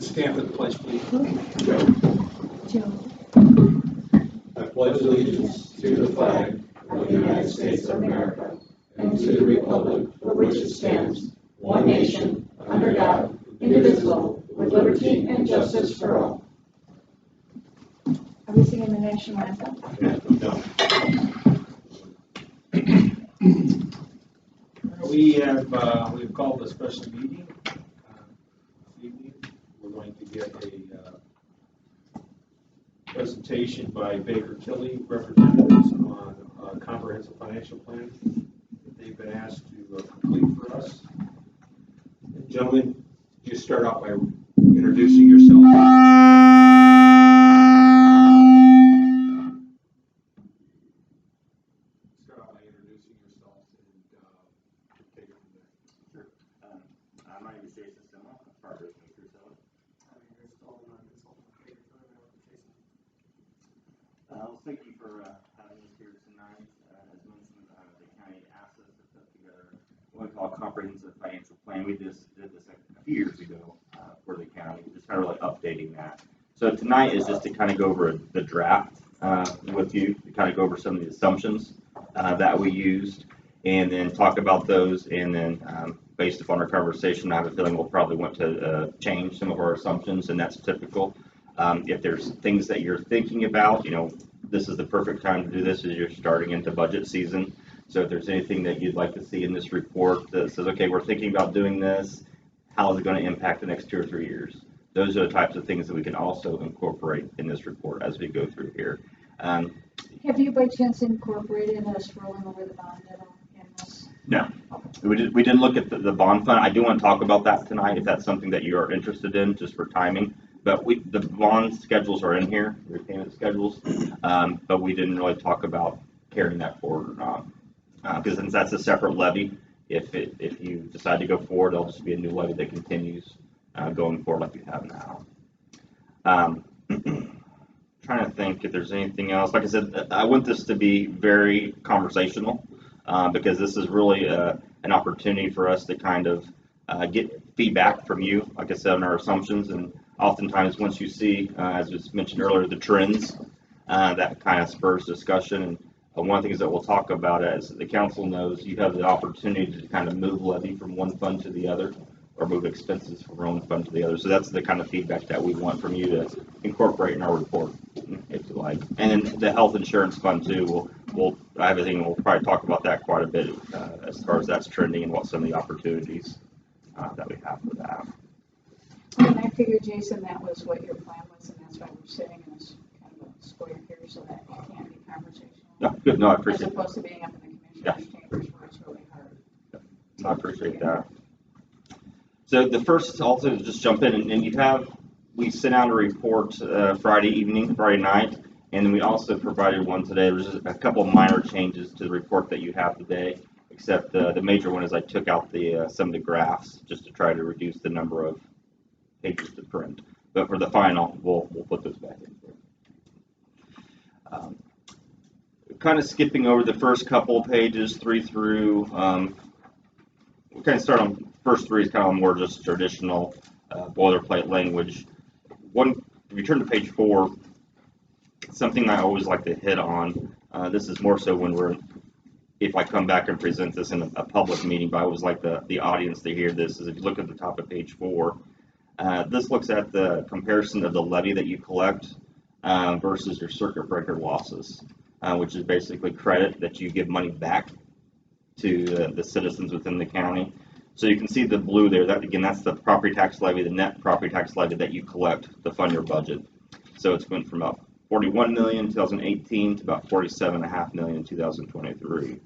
Stand for the pledge, please. I pledge allegiance to the flag of the United States of America and to the republic for which it stands, one nation, under God, indivisible, with liberty and justice for all. Are we singing the national anthem? We've called a special meeting this evening. We're going to get a presentation by Baker Tilly representatives on a comprehensive financial plan that they've been asked to complete for us. And gentlemen, just start off by introducing yourself. My name is Jason Simo. I'm part of Mr. Simo. Well, thank you for having us here tonight. As mentioned, the county asked us to put together what we call a comprehensive financial plan. We just did this a few years ago for the county, just kind of like updating that. So tonight is just to kind of go over the draft with you, to kind of go over some of the assumptions that we used, and then talk about those, and then based upon our conversation, I have a feeling we'll probably want to change some of our assumptions, and that's typical. If there's things that you're thinking about, this is the perfect time to do this as you're starting into budget season. So if there's anything that you'd like to see in this report that says, okay, we're thinking about doing this, how is it going to impact the next 2 or 3 years? Those are the types of things that we can also incorporate in this report as we go through here. Have you by chance incorporated us rolling over the bond at all in this? No. We didn't look at the bond fund. I do want to talk about that tonight if that's something that you are interested in, just for timing. But the bond schedules are in here, repayment schedules, but we didn't really talk about carrying that forward or not. Because since that's a separate levy, if you decide to go forward, it'll just be a new levy that continues going forward like you have now. Trying to think if there's anything else. Like I said, I want this to be very conversational because this is really an opportunity for us to kind of get feedback from you, like I said, on our assumptions. And oftentimes once you see, as was mentioned earlier, the trends, that kind of spurs discussion. And one of the things that we'll talk about, as the council knows, you have the opportunity to kind of move levy from one fund to the other, or move expenses from one fund to the other. So that's the kind of feedback that we want from you to incorporate in our report, if you like. And then the health insurance fund too, we'll probably talk about that quite a bit as far as that's trending and what some of the opportunities that we have for that. And I figured, Jason, that was what your plan was, and that's why we're sitting in this kind of a square here so that it can't be conversational. No, good. No, I appreciate that. As opposed to being up in the commissioner's chambers where it's really hard. I appreciate that. So the first, also just jump in, and we sent out a report Friday night, and then we also provided one today. There's just a couple of minor changes to the report that you have today, except the major one is I took out some of the graphs just to try to reduce the number of pages to print. But for the final, we'll put those back in there. Kind of skipping over the first couple of pages, 3 through, we kind of start on first 3 is kind of more just traditional boilerplate language. If you turn to page 4, something I always like to hit on, this is more so when if I come back and present this in a public meeting, but I always like the audience to hear this, is if you look at the top of page 4, this looks at the comparison of the levy that you collect versus your circuit breaker losses, which is basically credit that you give money back to the citizens within the county. So you can see the blue there. That's the property tax levy, the net property tax levy that you collect to fund your budget. So it's went from about $41 million in 2018 to about $47.5 million in 2023.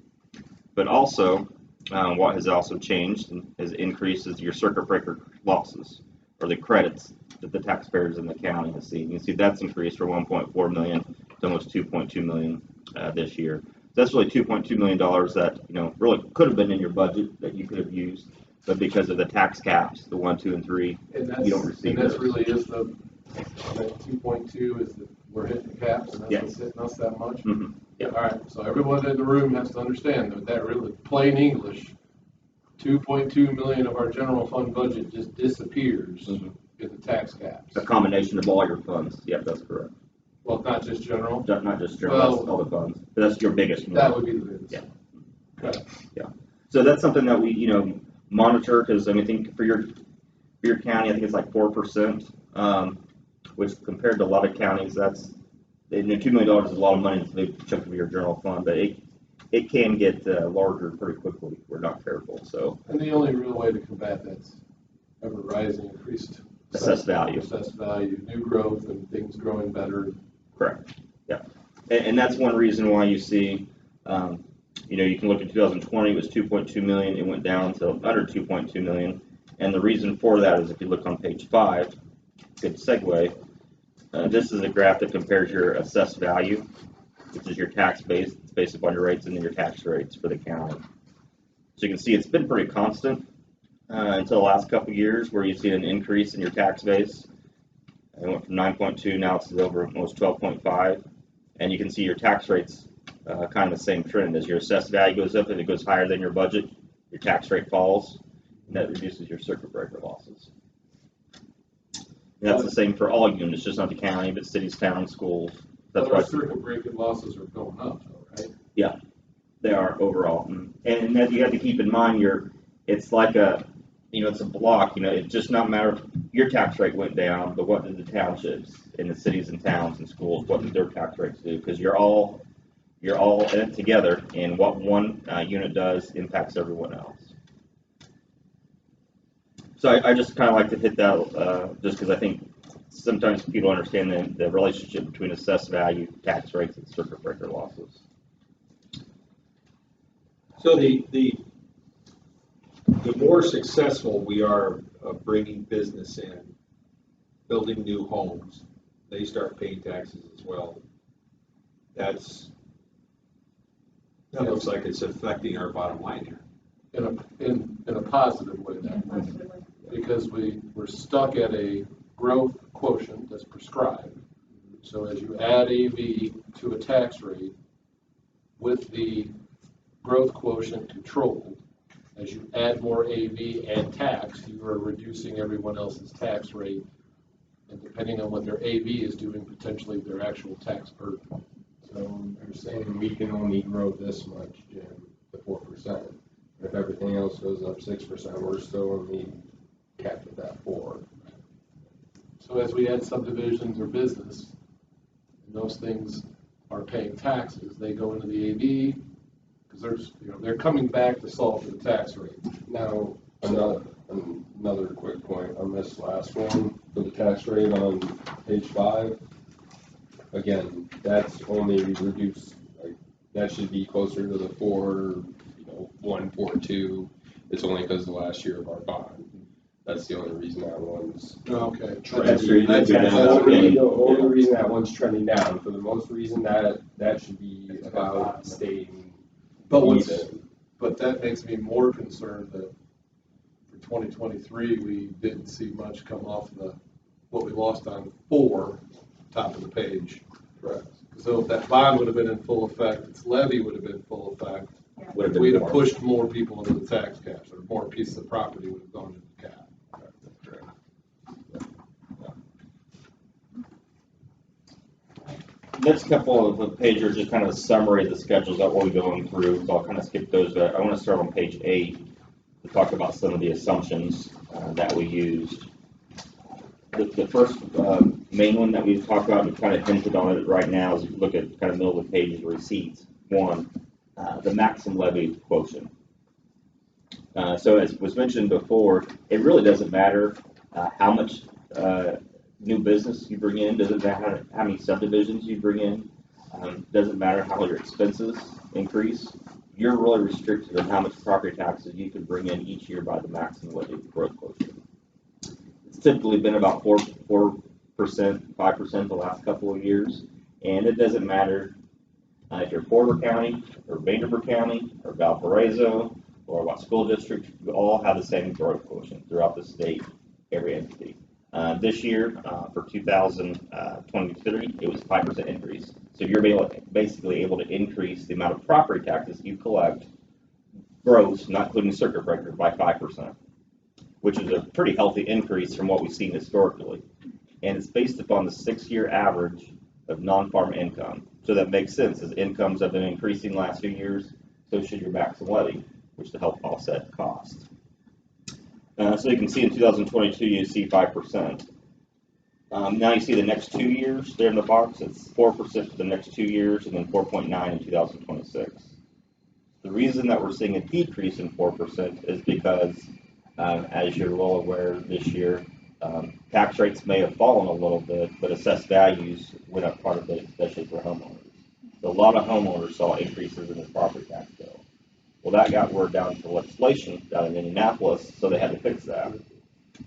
But also, what has also changed and has increased is your circuit breaker losses, or the credits that the taxpayers in the county have seen. You can see that's increased from 1.4 million to almost 2.2 million this year. So that's really $2.2 million that really could have been in your budget that you could have used, but because of the tax caps, the 1, 2, and 3, you don't receive. And that's really is that 2.2 is that we're hitting the caps, and that's what's hitting us that much. Mm-hmm. Yep. All right. So everyone in the room has to understand that really plain English, 2.2 million of our general fund budget just disappears in the tax caps? A combination of all your funds. Yep, that's correct. Well, not just general? Not just general, Well, that's all the funds. But that's your biggest one. That would be the biggest. Yeah. Okay. So that's something that we, monitor, because I think for your county, I think it's like 4%, which compared to a lot of counties, that's, $2 million is a lot of money. It's a big chunk of your general fund, but it can get larger pretty quickly if we're not careful. So And the only real way to combat that's ever rising, increased assessed value. assessed value, new growth, and things growing better. Correct. Yeah. And that's one reason why you see, you can look at 2020, it was 2.2 million. It went down to under 2.2 million. And the reason for that is if you look on page 5, good segue, this is a graph that compares your assessed value, which is your tax base. It's based upon your rates and then your tax rates for the county. So you can see it's been pretty constant until the last couple of years where you've seen an increase in your tax base. It went from 9.2, now it's over almost 12.5. And you can see your tax rates kind of the same trend. As your assessed value goes up and it goes higher than your budget, your tax rate falls, and that reduces your circuit breaker losses. And that's the same for all units, just not the county, but cities, towns, schools. That's But our right. circuit breaker losses are going up, though, right? Yeah, they are overall. And that you have to keep in mind, it's like it's a block. It's just not matter if your tax rate went down, but what did the townships and the cities and towns and schools, what did their tax rates do? Because you're all in it together, and what one unit does impacts everyone else. So I just kind of like to hit that just because I think sometimes people understand the relationship between assessed value, tax rates, and circuit breaker losses. So the more successful we are of bringing business in, building new homes, they start paying taxes as well. That looks like it's affecting our bottom line here. In a positive way, then. Possibly. Because we're stuck at a growth quotient that's prescribed. So as you add AV to a tax rate with the growth quotient controlled, as you add more AV and tax, you are reducing everyone else's tax rate. And depending on what their AV is doing, potentially their actual tax burden. So you're saying we can only grow this much, Jim, the 4%. If everything else goes up 6%, we're still only capped at that 4%. So as we add subdivisions or business, and those things are paying taxes, they go into the AV, because they're coming back to solve for the tax rate. Now, another quick point on this last one, for the tax rate on page 5. Again, that's only reduced, that should be closer to the 4.142. It's only because of the last year of our bond. That's the only reason that one's Okay. That's true. That's the Yeah. only reason that one's trending down. For the most reason that should be about staying even. But that makes me more concerned that for 2023, we didn't see much come off what we lost on 4, top of the page. Correct. So if that bond would have been in full effect, its levy would have been in full effect, Would have been we'd have more. pushed more people into the tax caps, or more pieces of property would have gone into the cap. Next couple of pages are just kind of a summary of the schedules that we'll be going through, so I'll kind of skip those, but I want to start on page 8 to talk about some of the assumptions that we used. The first main one that we've talked about, and kind of hinted on it right now, is if you look at kind of middle of the page, the receipts. 1, the maximum levy quotient. So as was mentioned before, it really doesn't matter how much new business you bring in, doesn't matter how many subdivisions you bring in, doesn't matter how your expenses increase. You're really restricted on how much property taxes you can bring in each year by the maximum levy growth quotient. It's typically been about 4%, 5% the last couple of years, and it doesn't matter if you're Porter County or Vanderbilt County or Valparaiso or what school district, you all have the same growth quotient throughout the state, every entity. This year, for 2023, it was a 5% increase. So you're basically able to increase the amount of property taxes you collect, gross, not including circuit breaker, by 5%. which is a pretty healthy increase from what we've seen historically. And it's based upon the 6-year average of non-farm income. So that makes sense, as incomes have been increasing last few years, so should your maximum levy, which to help offset costs. So you can see in 2022, you see 5%. Now you see the next 2 years there in the box, it's 4% for the next 2 years, and then 4.9 in 2026. The reason that we're seeing a decrease in 4% is because, as you're well aware this year, tax rates may have fallen a little bit, but assessed values went up quite a bit, especially for homeowners. So a lot of homeowners saw increases in their property tax bill. Well, that got word down to legislation down in Indianapolis, so they had to fix that.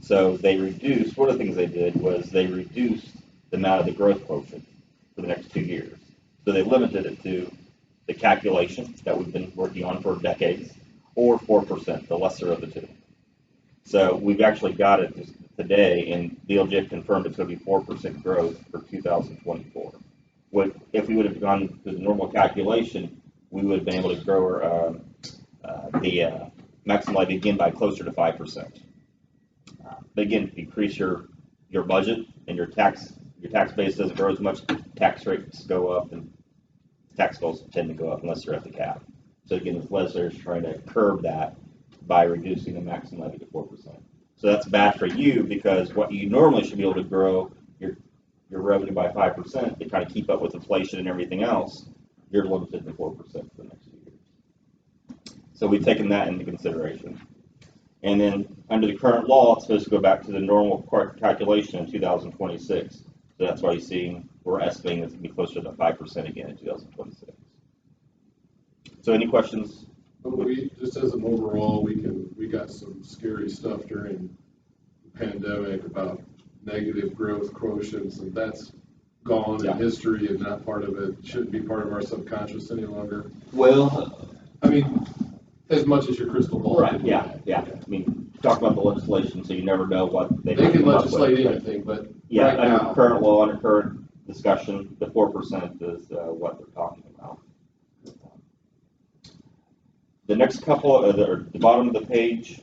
So they reduced, one of the things they did was they reduced the amount of the growth quotient for the next 2 years. So they limited it to the calculation that we've been working on for decades, or 4%, the lesser of the two. So we've actually got it today, and DLJ confirmed it's going to be 4% growth for 2024. If we would have gone through the normal calculation, we would have been able to grow the maximum levy again by closer to 5%. But again, if you increase your budget and your tax base doesn't grow as much, tax rates go up, and tax bills tend to go up unless you're at the cap. So again, the legislature is trying to curb that by reducing the maximum levy to 4%. So that's bad for you, because what you normally should be able to grow your revenue by 5% to kind of keep up with inflation and everything else, you're limited to 4% for the next 2 years. So we've taken that into consideration. And then under the current law, it's supposed to go back to the normal calculation in 2026. So that's why you see we're estimating it's going to be closer to 5% again in 2026. So any questions? We, just as an overall, we got some scary stuff during the pandemic about negative growth quotients, and that's gone in history and not part of it. Shouldn't be part of our subconscious any longer. Well, I mean, as much as your crystal ball. right, yeah. I mean, talk about the legislation, so you never know what they can legislate anything, but yeah, right under now, current law, under current discussion, the 4% is what they're talking about. The next couple, the bottom of the page,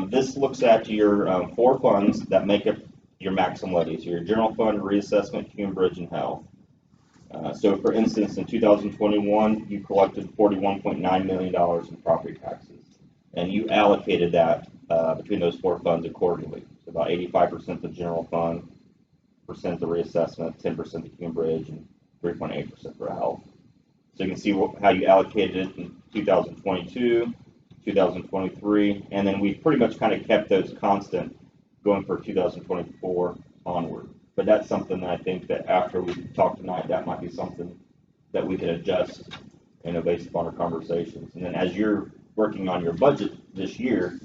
this looks at your 4 funds that make up your maximum levies: your general fund, reassessment, human bridge, and health. So, for instance, in 2021, you collected $41.9 million in property taxes, and you allocated that between those 4 funds accordingly. So about 85% the general fund, percent the reassessment, 10% the human bridge, and 3.8% for health. So you can see how you allocated it in 2022, 2023, and then we pretty much kind of kept those constant going for 2024 onward. But that's something that I think that after we talk tonight, that might be something that we can adjust, based upon our conversations. And then as you're working on your budget this year,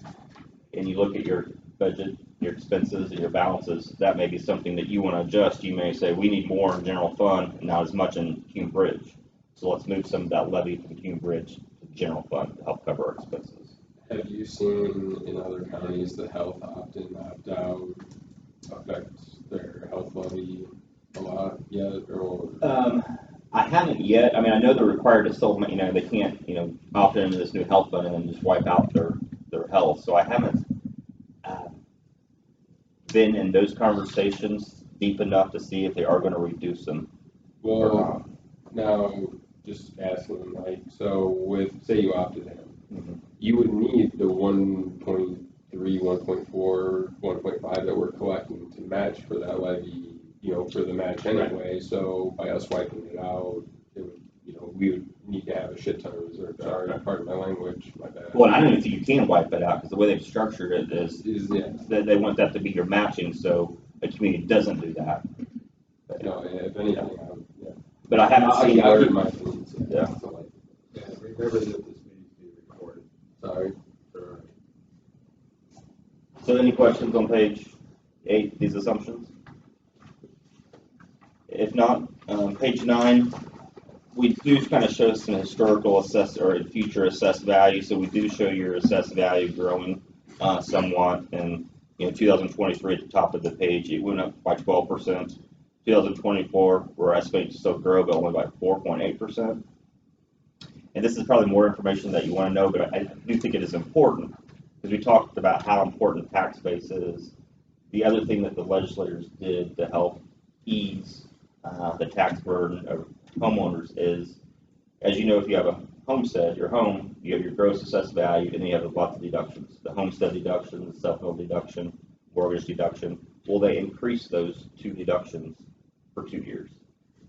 and you look at your budget, your expenses, and your balances, that may be something that you want to adjust. You may say, we need more in general fund, and not as much in human bridge. So let's move some of that levy from human bridge to general fund to help cover our expenses. Have you seen in other counties the health opt-in, opt-out affect their health levy a lot yet, or? I haven't yet. I mean, I know they're required to still, they can't, opt into this new health fund and then just wipe out their health. So I haven't been in those conversations deep enough to see if they are going to reduce them or not. Now, just asking, so say you opted in, you would need the 1.3, 1.4, 1.5 that we're collecting to match for that levy, for the match anyway. Right. So by us wiping it out, it would, we would need to have a shit ton of reserve. Sorry, pardon my language, my bad. Well, I don't even think you can wipe it out, because the way they've structured it is that they want that to be your matching, so a community doesn't do that. But, no, if anything, But I haven't seen where my opinions. remember that this needs to be recorded. Sorry. So any questions on page 8, these assumptions? If not, page 9, we do kind of show some historical assessed or future assessed value. So we do show your assessed value growing somewhat. And 2023 at the top of the page, it went up by 12%. 2024, we're estimating to still grow, but only by 4.8%. And this is probably more information that you want to know, but I do think it is important because we talked about how important tax base is. The other thing that the legislators did to help ease the tax burden of homeowners is, as you know, if you have a homestead, your home, you have your gross assessed value, and then you have lots of deductions. The homestead deduction, the self-build deduction, mortgage deduction. Well, they increase those two deductions for 2 years.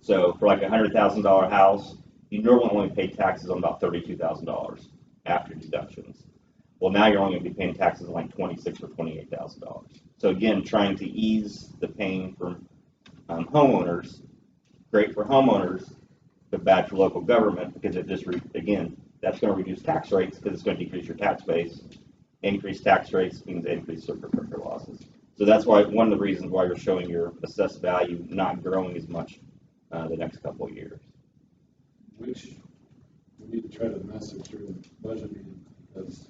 So for like a $100,000 house, you normally only pay taxes on about $32,000 after deductions. Well, now you're only going to be paying taxes on like $26,000 or $28,000. So again, trying to ease the pain for homeowners, great for homeowners, but bad for local government, because it just, again, that's going to reduce tax rates because it's going to decrease your tax base. Increased tax rates means increased circuit breaker losses. So that's why one of the reasons why you're showing your assessed value not growing as much the next couple of years. Which we need to try to message during the budget meeting, because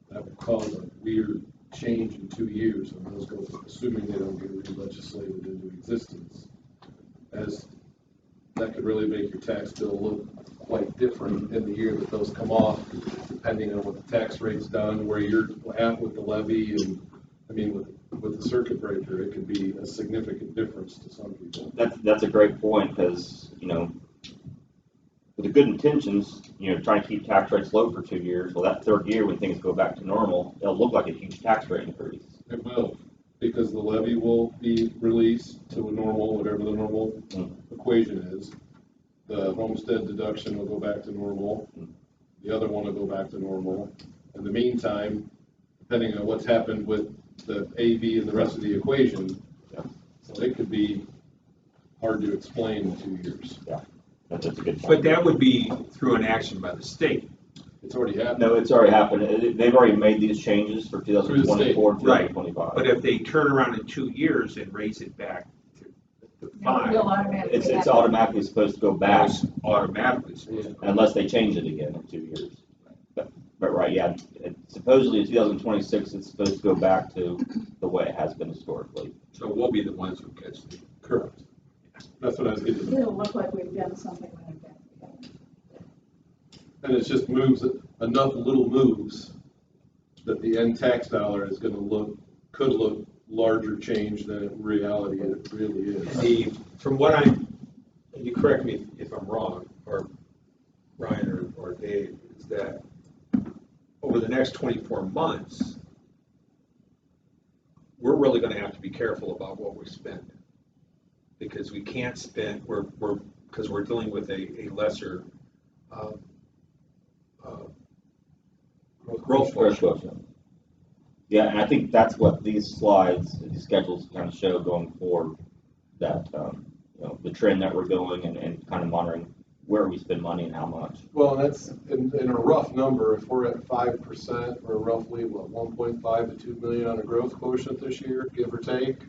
that will cause a weird change in 2 years when those go, assuming they don't get re-legislated into existence. As that could really make your tax bill look quite different in the year that those come off, depending on what the tax rate's done, where you're at with the levy, and I mean with the circuit breaker, it could be a significant difference to some people. That's a great point, because with the good intentions, trying to keep tax rates low for 2 years. Well, that third year when things go back to normal, it'll look like a huge tax rate increase. It will, because the levy will be released to a normal, whatever the normal equation is. The homestead deduction will go back to normal. The other one will go back to normal. In the meantime, depending on what's happened with the AV and the rest of the equation, so it could be hard to explain in 2 years. Yeah, that's a good point. But that would be through an action by the state. It's already happened. No, it's already happened. They've already made these changes for 2024 and Right. 2025. But if they turn around in 2 years and raise it back to five, We'll automatically It's have- automatically supposed to go back that's automatically supposed to. unless they change it again in 2 years. But right, yeah, supposedly in 2026, it's supposed to go back to the way it has been historically. So we'll be the ones who catch the. Correct. That's what I was getting at. It'll look like we've done something like that. And it's just moves, enough little moves that the end tax dollar is gonna could look larger change than in reality it really is. From what I'm, and you correct me if I'm wrong, or Ryan or Dave, is that over the next 24 months, we're really gonna have to be careful about what we spend. Because we can't spend, because we're dealing with a lesser growth quotient. Yeah, and I think that's what these slides, these schedules kind of show going forward, that, the trend that we're going and kind of monitoring where we spend money and how much. Well, that's in a rough number, if we're at 5%, we're roughly, 1.5 to 2 million on a growth quotient this year, give or take.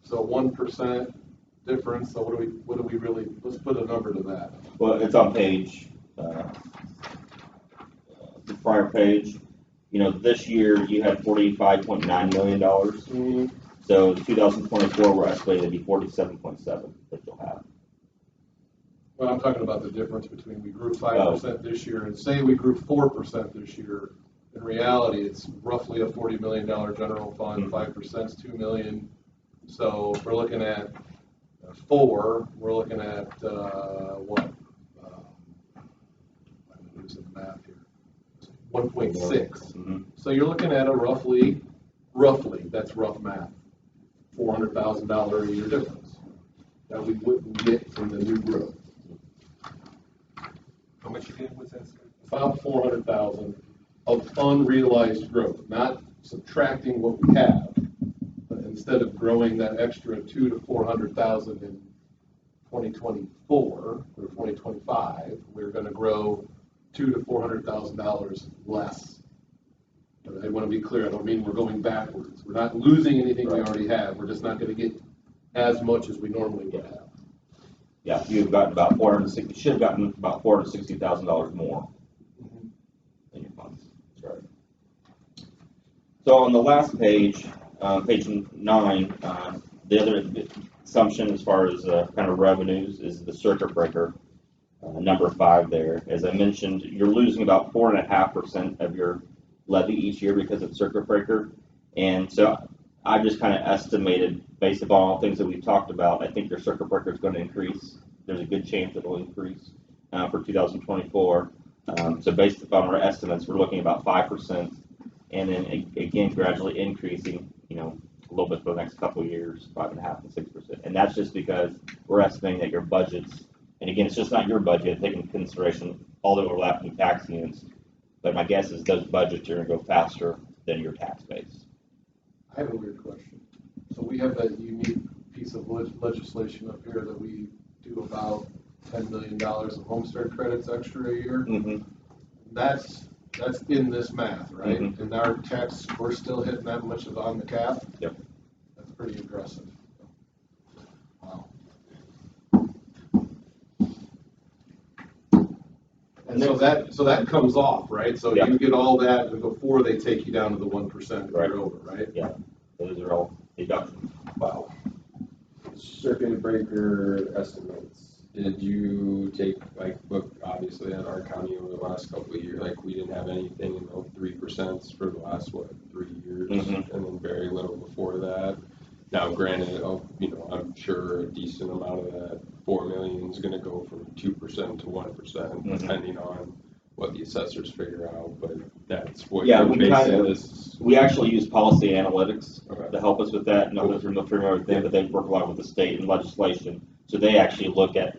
So 1% difference, so what do we really, let's put a number to that. Well, it's on page, the prior page. This year you had $45.9 million. So 2024, we're estimating to be 47.7 that you'll have. Well, I'm talking about the difference between we grew 5% this year and say we grew 4% this year. In reality, it's roughly a $40 million general fund, 5% is $2 million. So if we're looking at 4, we're looking at what? I'm using the math here. 1.6. Mm-hmm. So you're looking at a roughly, that's rough math, $400,000 a year difference that we wouldn't get from the new growth. How much again was that? About 400,000 of unrealized growth, not subtracting what we have, but instead of growing that extra 200,000 to 400,000 in 2024 or 2025, we're going to grow $200,000 to $400,000 less. But I want to be clear, I don't mean we're going backwards. We're not losing anything we already have. We're just not going to get as much as we normally would have. Yeah, you've gotten about should have gotten about $460,000 more in your funds. That's right. So on the last page, page 9, the other assumption as far as kind of revenues is the circuit breaker, number 5 there. As I mentioned, you're losing about 4.5% of your levy each year because of circuit breaker. And so I just kind of estimated, based upon all things that we've talked about, I think your circuit breaker is going to increase. There's a good chance it will increase for 2024. So based upon our estimates, we're looking at about 5%, and then again gradually increasing, a little bit for the next couple of years, 5.5% to 6%. And that's just because we're estimating that your budgets, and again, it's just not your budget, taking into consideration all the overlapping tax units. But my guess is those budgets are going to go faster than your tax base. I have a weird question. So we have that unique piece of legislation up here that we do about $10 million of homestead credits extra a year. Mm-hmm. That's in this math, right? Mm-hmm. And our tax, we're still hitting that much of on the cap? Yep. That's pretty aggressive. Wow. And so that comes off, right? So Yeah. you get all that before they take you down to the 1% if Right. you're over, right? Yeah, those are all deductions. Wow. Circuit breaker estimates. Did you take, look, obviously at our county over the last couple of years, we didn't have anything in the 3% for the last, 3 years? Mhm. And then very little before that. Now, granted, I'm sure a decent amount of that 4 million is gonna go from 2% to 1%, Mhm. depending on what the assessors figure out, but that's what Yeah, you're we kind basing of, this. we actually use policy analytics Okay. to help us with that. No, those are no familiar with them, but they work a lot with the state and legislation. So they actually look at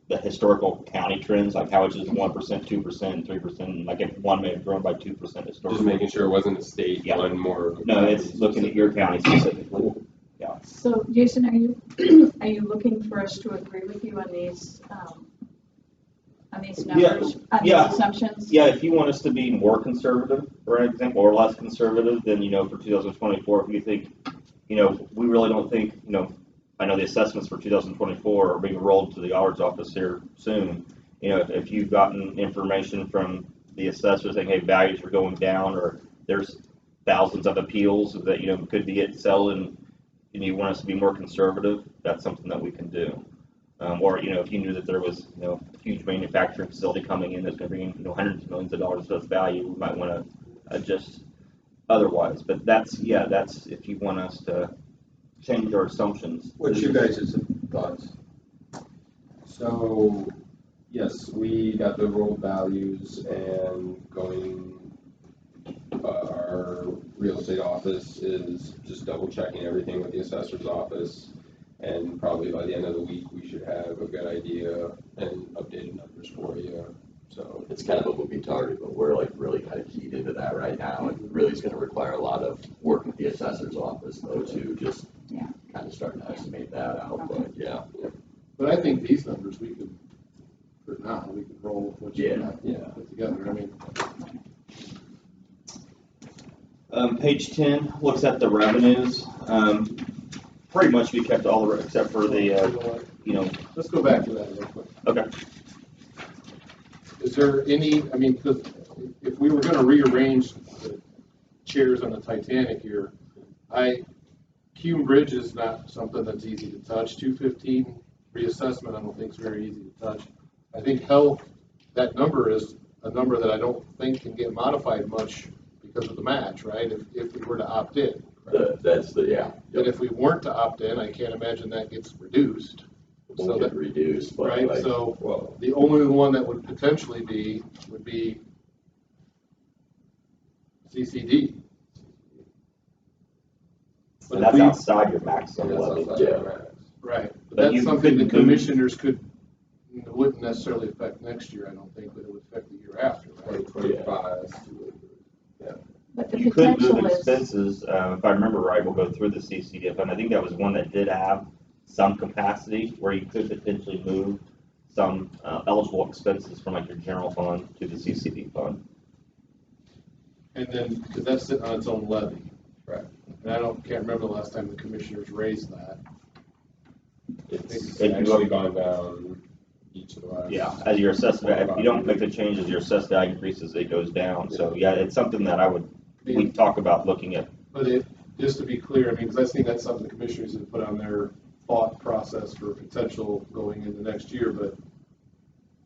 the historical county trends, like how much is 1%, 2%, and 3%, and like if one may have grown by 2% Just historically. making sure it wasn't a state Yeah. one more. No, it's looking at your county specifically. Yeah. So Jason, are you, are you looking for us to agree with you on these numbers, on these yeah. assumptions? Yeah, if you want us to be more conservative, for example, or less conservative, then, for 2024, if you think, we really don't think, I know the assessments for 2024 are being rolled to the auditor's office here soon. If you've gotten information from the assessors saying, hey, values are going down, or there's thousands of appeals that, could be at sell, and you want us to be more conservative, that's something that we can do. Or, if you knew that there was, a huge manufacturing facility coming in that's going to bring in, hundreds of millions of dollars of value, we might want to adjust otherwise. But that's if you want us to change our assumptions. What's your guys' thoughts? So, yes, we got the rolled values, and our real estate office is just double checking everything with the assessor's office, and probably by the end of the week, we should have a good idea and updated numbers for you. So It's kind of a moving target, but we're really kind of keyed into that right now, and really is gonna require a lot of work with the assessor's office though, to just Yeah. kind of start to estimate that out, but yeah. But I think these numbers we could, for now, we could roll with what you Yeah. put together. I mean, Page 10 looks at the revenues. Pretty much we kept all the, except for the, let's go back to that real quick. okay. Is there any, because if we were gonna rearrange the chairs on the Titanic here, Cume Bridge is not something that's easy to touch. 215 reassessment, I don't think is very easy to touch. I think health, that number is a number that I don't think can get modified much because of the match, right? If we were to opt in. Yeah. But if we weren't to opt in, I can't imagine that gets reduced. It won't get reduced, but Right, so the only one that would potentially would be CCD. And that's outside your maximum levy. Right, but But that's you something the couldn't move- commissioners wouldn't necessarily affect next year, I don't think, but it would affect the year after, right? 2025. But the You could potential move is, expenses, if I remember right, we'll go through the CCD fund. I think that was one that did have some capacity where you could potentially move some eligible expenses from your general fund to the CCD fund. And then, because that's sitting on its own levy. Right. And I can't remember the last time the commissioners raised that. It's If you actually look- gone down each of the last. Yeah, as your assessed, if you don't make the changes, your assessed value increases, it goes down. So yeah, it's something that we talk about looking at. But just to be clear, because I think that's something the commissioners have put on their thought process for potential going into next year, but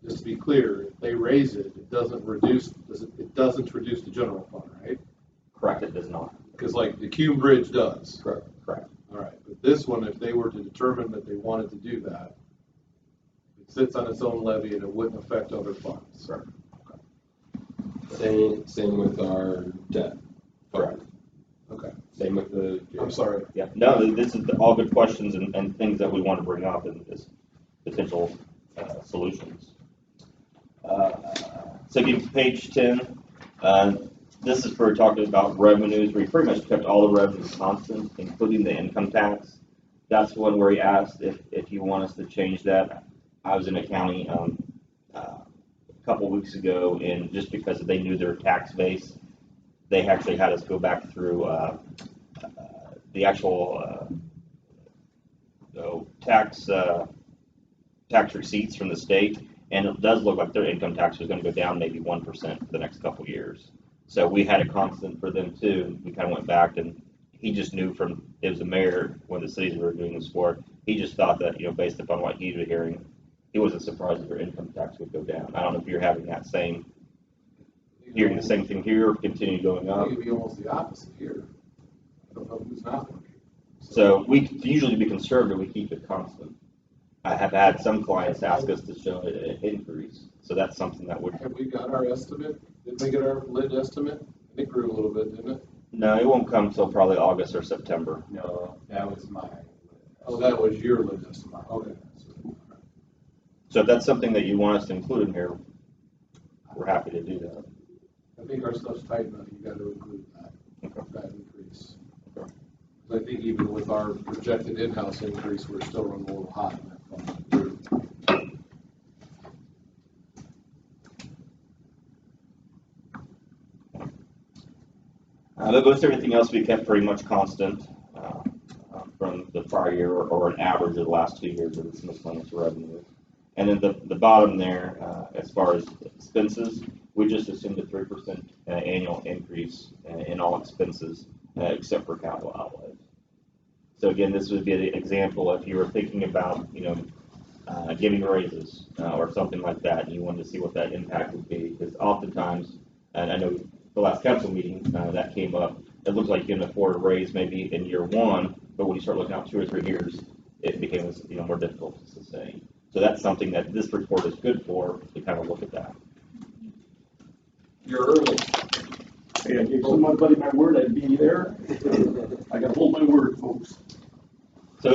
just to be clear, if they raise it, it doesn't reduce the general fund, right? Correct, it does not. Because like the Cume Bridge does. Correct. All right, but this one, if they were to determine that they wanted to do that, it sits on its own levy and it wouldn't affect other funds. Correct. Same with our debt. Correct. Okay, Same with the. I'm sorry. Yeah, no, this is all good questions and things that we want to bring up and as potential solutions. So again, page 10, this is where we're talking about revenues. We pretty much kept all the revenues constant, including the income tax. That's one where he asked if you want us to change that. I was in a county a couple weeks ago, and just because they knew their tax base, they actually had us go back through the actual tax receipts from the state, and it does look like their income tax was going to go down maybe 1% for the next couple years. So we had a constant for them too. We kind of went back, and he just knew from, it was the mayor when the cities were doing this for, he just thought that, based upon what he was hearing, he wasn't surprised if their income tax would go down. I don't know if you're having that same, hearing the same thing here, or continue going I up. think it'd be almost the opposite here. I don't know who's not working. So we usually be conservative, we keep it constant. I have had some clients ask us to show an increase, so that's something that would. Have we got our estimate? Did we get our lid estimate? It grew a little bit, didn't it? No, it won't come till probably August or September. No, that was mine. Oh, that was your lid estimate. Okay. So if that's something that you want us to include in here, we're happy to do that. I think our stuff's tight enough, you gotta include that increase. I think even with our projected in-house increase, we're still running a little hot in that fund. But most everything else we kept pretty much constant from the prior year or an average of the last 2 years of this miscellaneous revenue. And then the bottom there, as far as expenses, we just assumed a 3% annual increase in all expenses except for capital outlays. So again, this would be an example if you were thinking about, giving raises or something like that, and you wanted to see what that impact would be. Because oftentimes, and I know the last council meeting that came up, it looks like you can afford a raise maybe in year one, but when you start looking out 2 or 3 years, it became more difficult to sustain. So that's something that this report is good for, to kind of look at that. You're early. Hey, I gave somebody my word, I'd be there. I gotta hold my word, folks. So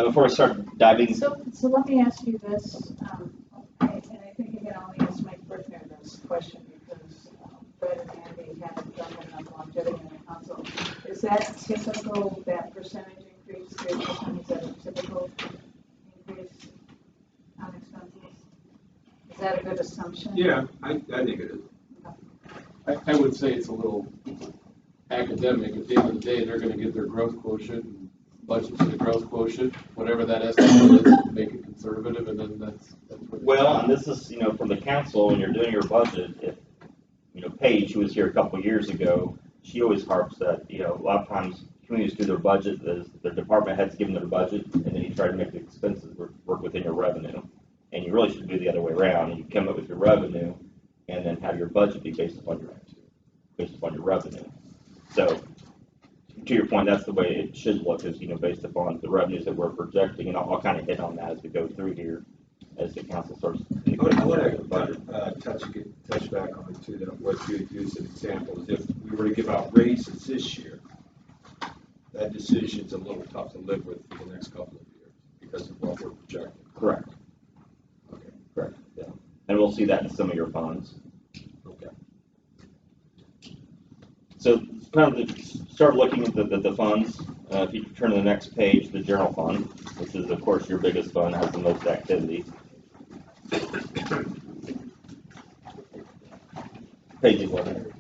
before I start diving. So let me ask you this, and I think again, I'll ask Mike Berkner this question because Brett and Andy haven't done enough longevity in the council. Is that typical, that percentage increase, 3%, is that a typical increase on expenses? Is that a good assumption? Yeah, I think it is. I would say it's a little academic. At the end of the day, they're gonna get their growth quotient and budget to the growth quotient, whatever that estimate is, make it conservative, and then that's what. Well, and this is, from the council, when you're doing your budget, if, Paige, who was here a couple of years ago, she always harps that, a lot of times communities do their budget, the department heads give them their budget, and then you try to make the expenses work within your revenue. And you really should do the other way around. You come up with your revenue, and then have your budget be based upon your revenue. So, to your point, that's the way it should look, is, based upon the revenues that we're projecting, and I'll kind of hit on that as we go through here, as the council starts. I want to touch back on it too, that what you had used as an example is if we were to give out raises this year, that decision's a little tough to live with for the next couple of years because of what we're projecting. Correct. Okay. Correct, yeah. And we'll see that in some of your funds. Okay. So kind of start looking at the funds. If you turn to the next page, the general fund, which is of course your biggest fund, has the most activity. Page 11.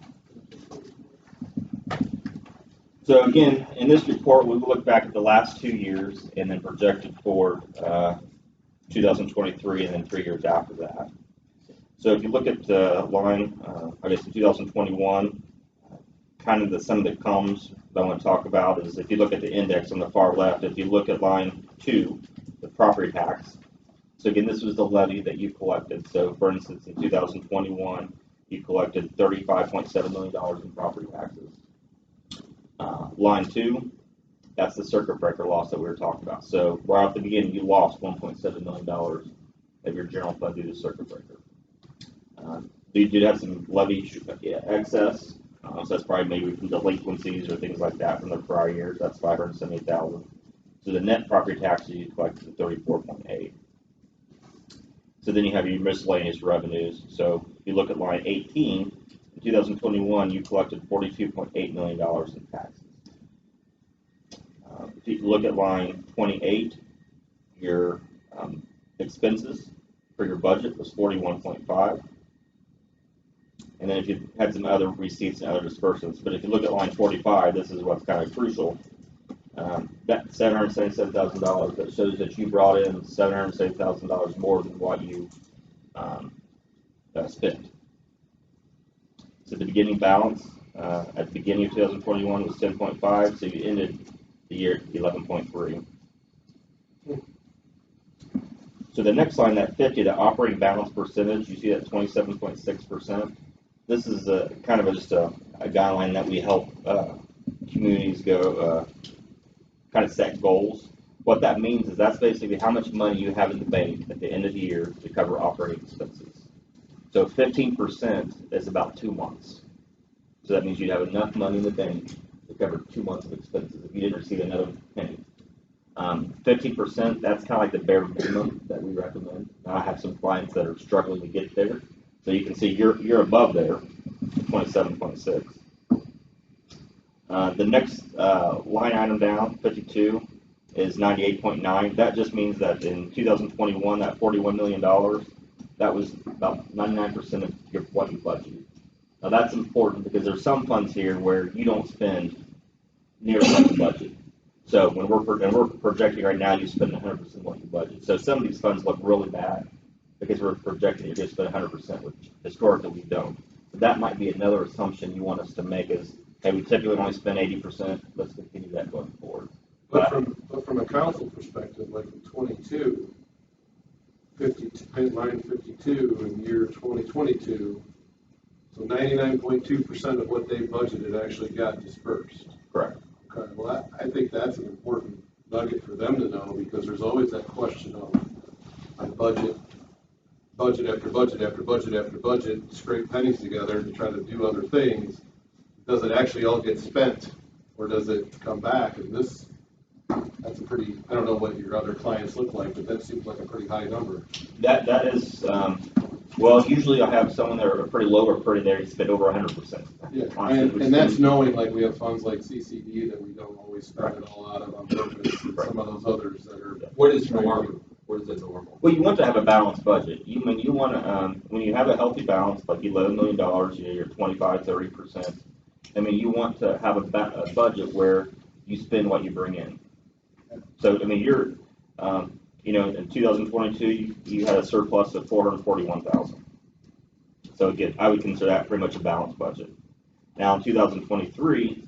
So again, in this report, we look back at the last 2 years and then projected for 2023 and then 3 years after that. So if you look at line, I guess in 2021, kind of the some of the columns that I want to talk about is if you look at the index on the far left, if you look at line 2, the property tax. So again, this was the levy that you collected. So for instance, in 2021, you collected $35.7 million in property taxes. Line 2, that's the circuit breaker loss that we were talking about. So right at the beginning, you lost $1.7 million of your general fund due to circuit breaker. You did have some levy excess, so that's probably maybe from delinquencies or things like that from the prior years. That's $578,000. So the net property taxes you collected is $34.8. So then you have your miscellaneous revenues. So if you look at line 18, in 2021, you collected $42.8 million in taxes. If you look at line 28, your expenses for your budget was 41.5. And then if you had some other receipts and other disbursements, but if you look at line 45, this is what's kind of crucial. That $777,000, that shows that you brought in $770,000 more than what you spent. So the beginning balance at the beginning of 2021 was 10.5, so you ended the year at 11.3. So the next line, that 50, the operating balance percentage, you see that 27.6%. This is kind of just a guideline that we help communities go kind of set goals. What that means is that's basically how much money you have in the bank at the end of the year to cover operating expenses. So 15% is about 2 months. So that means you'd have enough money in the bank to cover 2 months of expenses if you didn't receive another penny. 15%, that's kind of like the bare minimum that we recommend. Now I have some clients that are struggling to get there. So you can see you're above there, 27.6. The next line item down, 52, is 98.9. That just means that in 2021, that $41 million, that was about 99% of what you budgeted. Now that's important because there's some funds here where you don't spend near what you budget. So when we're projecting right now, you spend 100% what you budget. So some of these funds look really bad because we're projecting you're going to spend 100%, which historically we don't. So that might be another assumption you want us to make is, hey, we typically only spend 80%. Let's continue that going forward. But from a council perspective, like in 22, line 52 in year 2022, so 99.2% of what they budgeted actually got dispersed. Correct. Okay, well, I think that's an important nugget for them to know because there's always that question of budget after budget after budget after budget, scrape pennies together to try to do other things. Does it actually all get spent or does it come back? And that's a pretty, I don't know what your other clients look like, but that seems like a pretty high number. That is, well, usually I have someone that are pretty low or pretty there, you spend over 100%. Yeah, and that's knowing like we have funds like CCD that we don't always spend it all out of on purpose, and some of those others that are. What is normal? What is the normal? Well, you want to have a balanced budget. You want to, when you have a healthy balance, like $11 million, you're 25, 30%. I mean, you want to have a budget where you spend what you bring in. So, I mean, you're, in 2022, you had a surplus of $441,000. So again, I would consider that pretty much a balanced budget. Now in 2023,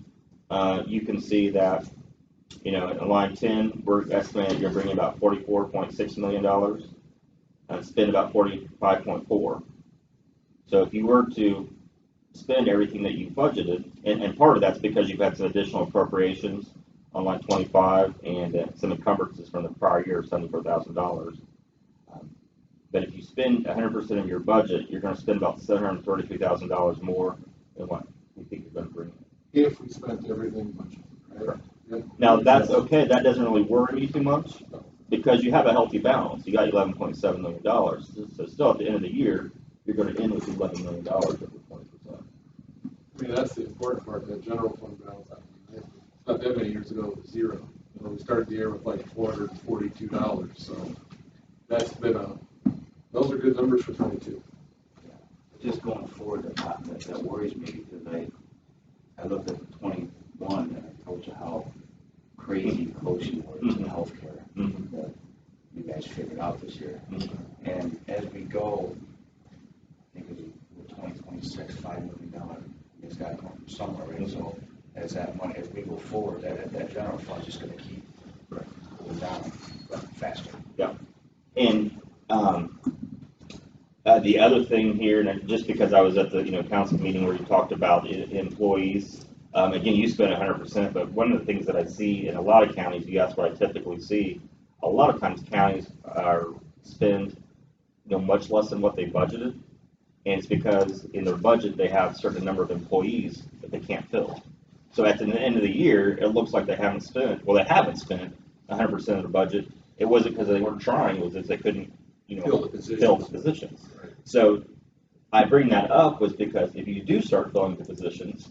you can see that, in line 10, we're estimating you're bringing about $44.6 million and spend about $45.4. So if you were to spend everything that you budgeted, and part of that's because you've had some additional appropriations on line 25 and some encumbrances from the prior year of $74,000. But if you spend 100% of your budget, you're going to spend about $733,000 more than what you think you're going to bring in. If we spent everything budgeted, right? Correct. Yep. Now that's okay. That doesn't really worry me too much because you have a healthy balance. You got $11.7 million. So still at the end of the year, you're going to end with $11 million over 20%. I mean, that's the important part, that general fund balance. It's not that many years ago, it was zero. We started the year with like $442. So that's been those are good numbers for 22. Just going forward, that worries me because I looked at 21 and I told you how crazy close you were to healthcare that you guys figured out this year. And as we go, I think it was 2026, $5 million. It's got to come from somewhere, right? So as that money, as we go forward, that general fund is just going to keep going down faster. Yeah. And the other thing here, and just because I was at the council meeting where you talked about employees, Again, you spend 100%, but one of the things that I see in a lot of counties, that's what I typically see, a lot of times counties spend, much less than what they budgeted. And it's because in their budget, they have a certain number of employees that they can't fill. So at the end of the year, it looks like they haven't spent 100% of their budget. It wasn't because they weren't trying, it was because they couldn't, Fill the positions. fill the positions. Right. So I bring that up was because if you do start filling the positions,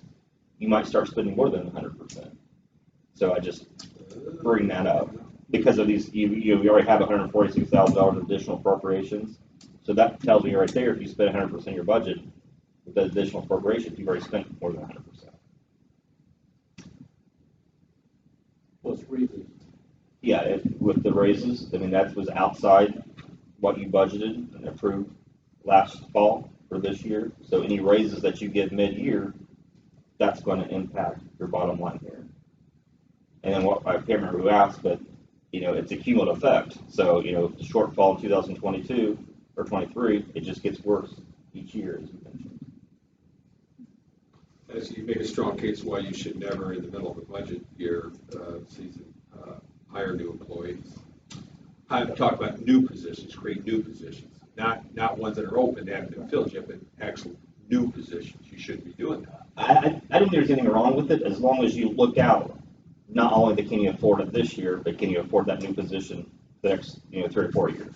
you might start spending more than 100%. So I just bring that up because of these. You already have $146,000 of additional appropriations. So that tells me right there, if you spend 100% of your budget with the additional appropriations, you've already spent more than 100%. Plus raises. Yeah, with the raises, that was outside what you budgeted and approved last fall for this year. So any raises that you give mid-year, that's going to impact your bottom line here. And then I can't remember who asked, but it's a cumulative effect. So the shortfall in 2022 or 23, it just gets worse each year, as you mentioned. As you make a strong case why you should never, in the middle of a budget year season, hire new employees. I'm talking about new positions, create new positions, not ones that are open that haven't been filled yet, but actual new positions. You shouldn't be doing that. I don't think there's anything wrong with it as long as you look out. Not only can you afford it this year, but can you afford that new position the next 3 or 4 years?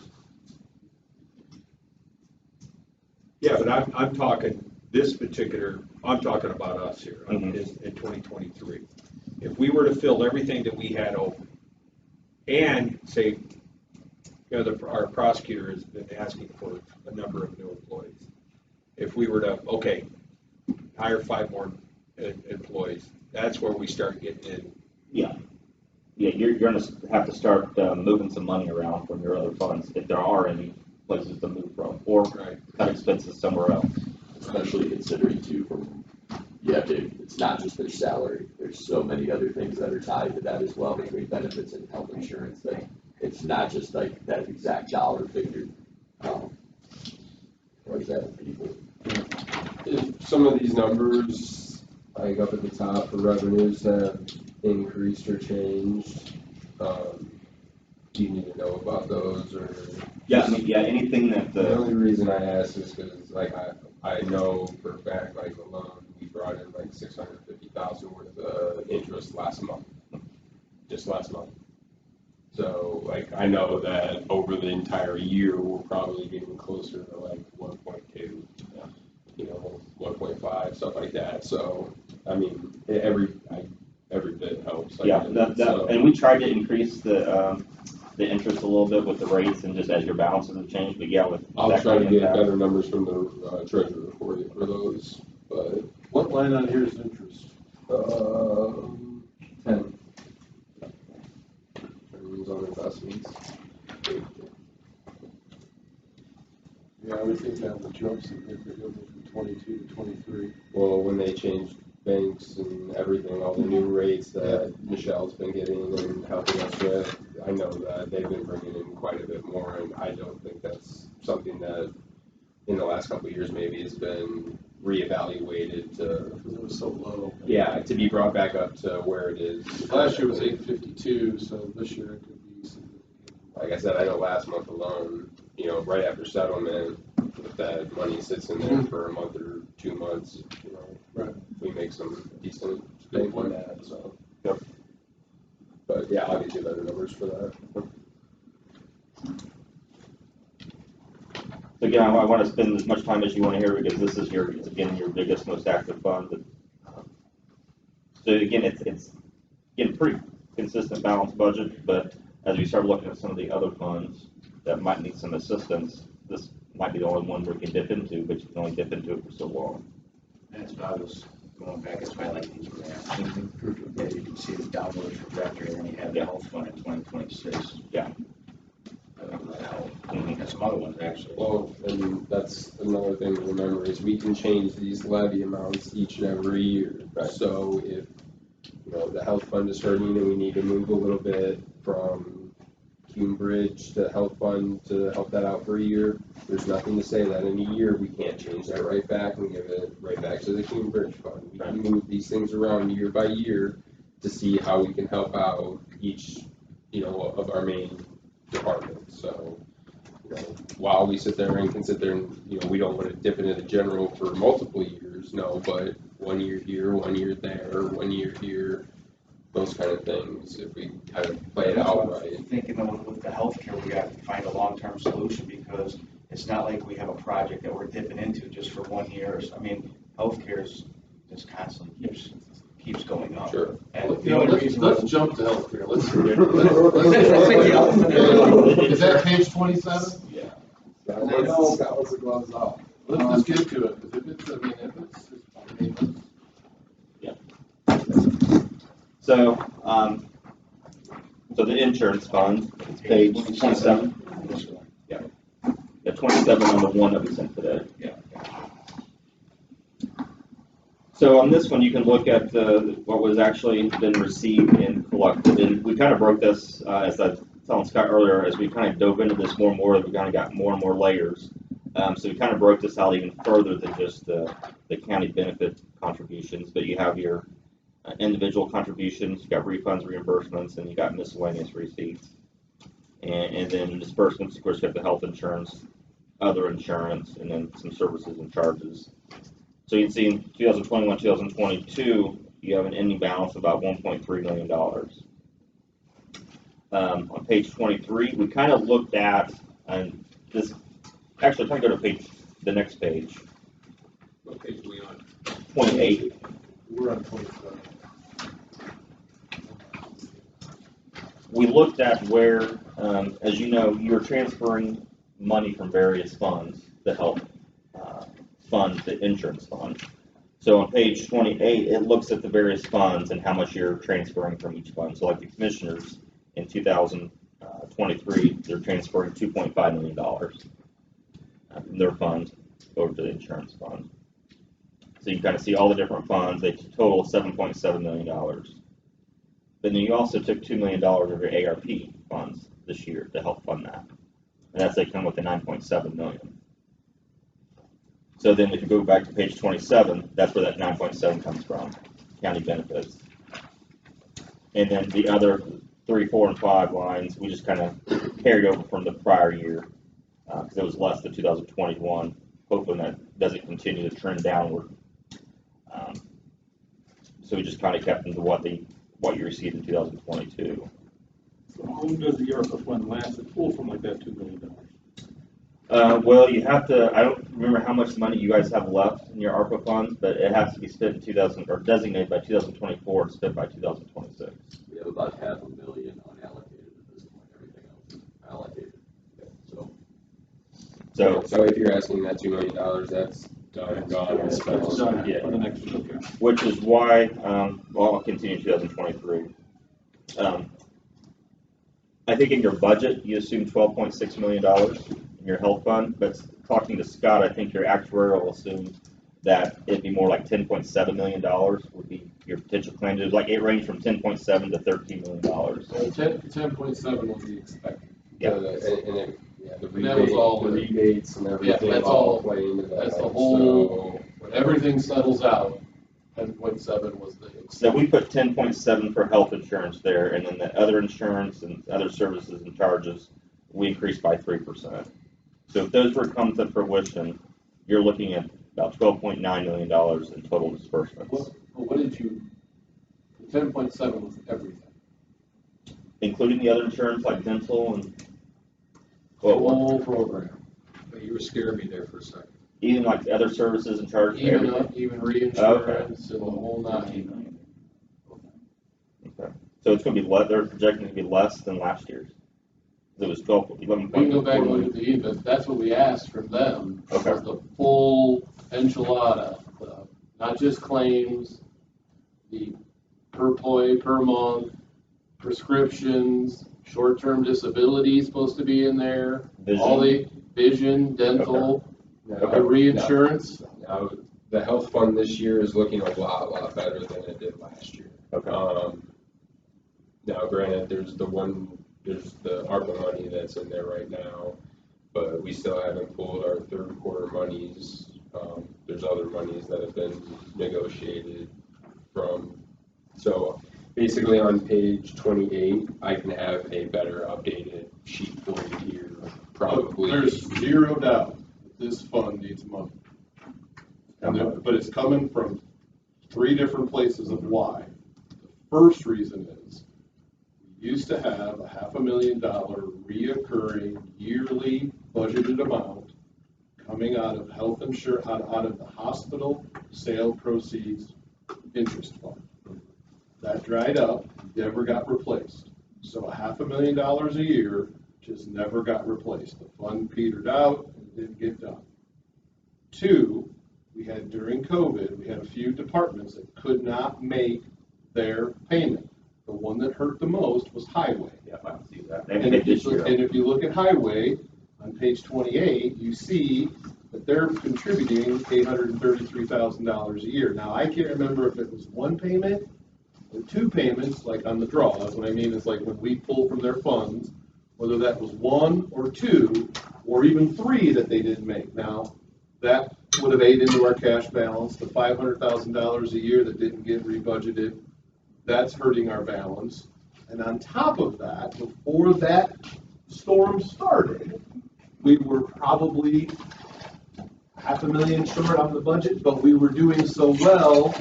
Yeah, but I'm talking I'm talking about us here in 2023. If we were to fill everything that we had open and say, our prosecutor has been asking for a number of new employees. If we were to, hire 5 more employees, that's where we start getting in. Yeah, you're going to have to start moving some money around from your other funds if there are any places to move from, or cut expenses somewhere else. Especially considering too, it's not just their salary. There's so many other things that are tied to that as well, between benefits and health insurance, that it's not just like that exact dollar figure. What is that, people? If some of these numbers, like up at the top, the revenues have increased or changed, do you need to know about those, or? Anything that The only reason I ask is because, I know for a fact, alone, we brought in $650,000 worth of interest just last month. So, I know that over the entire year, we're probably getting closer to 1.2, 1.5, stuff like that. So, every bit helps. And we tried to increase the interest a little bit with the rates and just as your balances have changed. But I'll try to get better numbers from the treasurer for you for those. But What line on here is interest? 10. Everyone's on investments. Yeah, I would think that would jump significantly from 22 to 23. Well, when they changed banks and everything, all the new rates that Michelle's been getting and helping us with, I know that they've been bringing in quite a bit more, and I don't think that's something that in the last couple of years maybe has been reevaluated to. It was so low. Yeah, to be brought back up to where it is. Last year was 852, so this year it could be significant. Like I said, I know last month alone, right after settlement, if that money sits in there for a month or 2 months, we make some decent bank on that. So, But yeah, I'll get you better numbers for that. So again, I want to spend as much time as you want to hear because this is your biggest, most active fund. So again, it's pretty consistent, balanced budget. But as we start looking at some of the other funds that might need some assistance, this might be the only one we can dip into, but you can only dip into it for so long. That's why I was going back, that's why I like these graphs. Yeah, you can see the downward trajectory, and then you have the health fund in 2026. Yeah. I think that helps. And some other ones, actually. Well, and that's another thing to remember is we can change these levy amounts each and every year. Right. So if, the health fund is hurting and we need to move a little bit from Hume Bridge to health fund to help that out for a year. There's nothing to say that in a year we can't change that right back and give it right back to the Hume Bridge fund. We can move these things around year by year to see how we can help out each, of our main departments. So, while we sit there and can sit there and, we don't want to dip into the general for multiple years, no, but 1 year here, 1 year there, 1 year here, those kind of things, if we kind of play it out right. Thinking that with the healthcare, we got to find a long-term solution because it's not like we have a project that we're dipping into just for 1 year. I mean, healthcare is just constantly keeps going up. Sure. And the only reason Let's jump to healthcare. Let's let's is that page 27? Yeah. That was the gloves off. Let's just get to it, because So, so the insurance fund, it's page 27. Yeah. Yeah, 27 on the one that we sent today. Yeah. So on this one, you can look at what was actually been received and collected. And we kind of broke this, as I was telling Scott earlier, as we kind of dove into this more and more, we kind of got more and more layers. So we kind of broke this out even further than just the county benefit contributions, but you have your individual contributions, you got refunds, reimbursements, and you got miscellaneous receipts. And then disbursements, of course, you have the health insurance, other insurance, and then some services and charges. So you can see in 2021, 2022, you have an ending balance of about $1.3 million. On page 23, we kind of looked at, and this, actually, if I go to the next page. What page are we on? 28. we're on 27. We looked at where, as you know, you're transferring money from various funds to help fund the insurance fund. So on page 28, it looks at the various funds and how much you're transferring from each fund. So like the commissioners in 2023, they're transferring $2.5 million from their fund over to the insurance fund. So you kind of see all the different funds. They total $7.7 million. But then you also took $2 million of your ARP funds this year to help fund that. And that's they come with the $9.7 million. So then if you go back to page 27, that's where that 9.7 comes from, county benefits. And then the other 3, 4, and 5 lines, we just kind of carried over from the prior year because it was less than 2021. Hoping that doesn't continue to trend downward. So we just kind of kept them to what you received in 2022. So how long does the ARPA fund last? It's pulled from like that $2 million. Well, you have to, I don't remember how much money you guys have left in your ARPA funds, but it has to be spent in or designated by 2024 and spent by 2026. We have about $500,000 unallocated at this point, everything else is allocated. So if you're asking that $2 million, that's done and gone. It's done Yeah. for the next year. Okay. Which is why, well, I'll continue in 2023. I think in your budget, you assume $12.6 million in your health fund, but talking to Scott, I think your actuarial assumed that it'd be more like $10.7 million would be your potential claims. It was like it ranged from $10.7 to $13 million. So 10.7 was the expected. Yeah. The That was all- the rebates and everything. that's all- play into that. That's the whole, when everything settles out, 10.7 was the expected. So we put 10.7 for health insurance there, and then the other insurance and other services and charges, we increased by 3%. So if those were to come to fruition, you're looking at about $12.9 million in total disbursements. What did you, the 10.7 was everything? Including the other insurance like dental and, The whole program, You were scaring me there for a second. even like the other services and charges. even reinsurance and the whole 9. Okay. So it's going to be they're projecting to be less than last year's. It was 11. We can go back and look at the, but that's what we asked from them. Okay. Was the full enchilada, not just claims, the per employee, per month, prescriptions, short-term disability is supposed to be in there. Vision. All the vision, dental, the reinsurance. Now, the health fund this year is looking a lot better than it did last year. Okay. Now, granted, there's the one there's the ARPA money that's in there right now, but we still haven't pulled our third quarter monies. There's other monies that have been negotiated from, so basically on page 28, I can have a better updated sheet for you here, probably. There's zero doubt that this fund needs money. But it's coming from three different places of why. The first reason is, we used to have a $500,000 reoccurring yearly budgeted amount coming out of health insurance, out of the hospital sale proceeds interest fund. That dried up, never got replaced. So a $500,000 a year just never got replaced. The fund petered out and didn't get done. Two, we had during COVID, we had a few departments that could not make their payment. The one that hurt the most was highway. Yeah, I see that. And if you look at highway, on page 28, you see that they're contributing $833,000 a year. Now, I can't remember if it was one payment or two payments, like on the draw. That's what I mean, is like when we pull from their funds, whether that was one or two, or even three that they didn't make. Now, that would have ate into our cash balance. The $500,000 a year that didn't get rebudgeted, that's hurting our balance. And on top of that, before that storm started, we were probably $500,000 short on the budget, but we were doing so well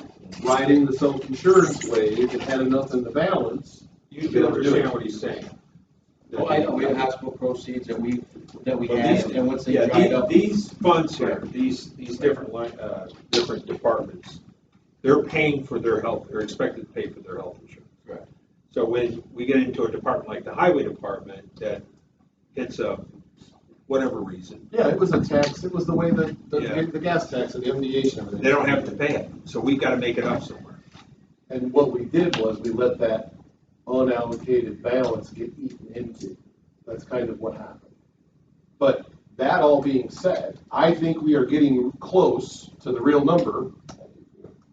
riding the self-insurance wave and had enough in the balance. You can understand what he's saying. Well, I know, we have hospital proceeds that we Well, had, and once they yeah, dried up. these funds here, these different different departments, they're paying for their health, they're expected to pay for their health insurance. Correct. So when we get into a department like the highway department, that hits a, whatever reason, Yeah, it was a tax. It was the way that Yeah. the gas tax and the MDH and everything. they don't have to pay it, so we've got to make it up somewhere. And what we did was we let that unallocated balance get eaten into. That's kind of what happened. But that all being said, I think we are getting close to the real number,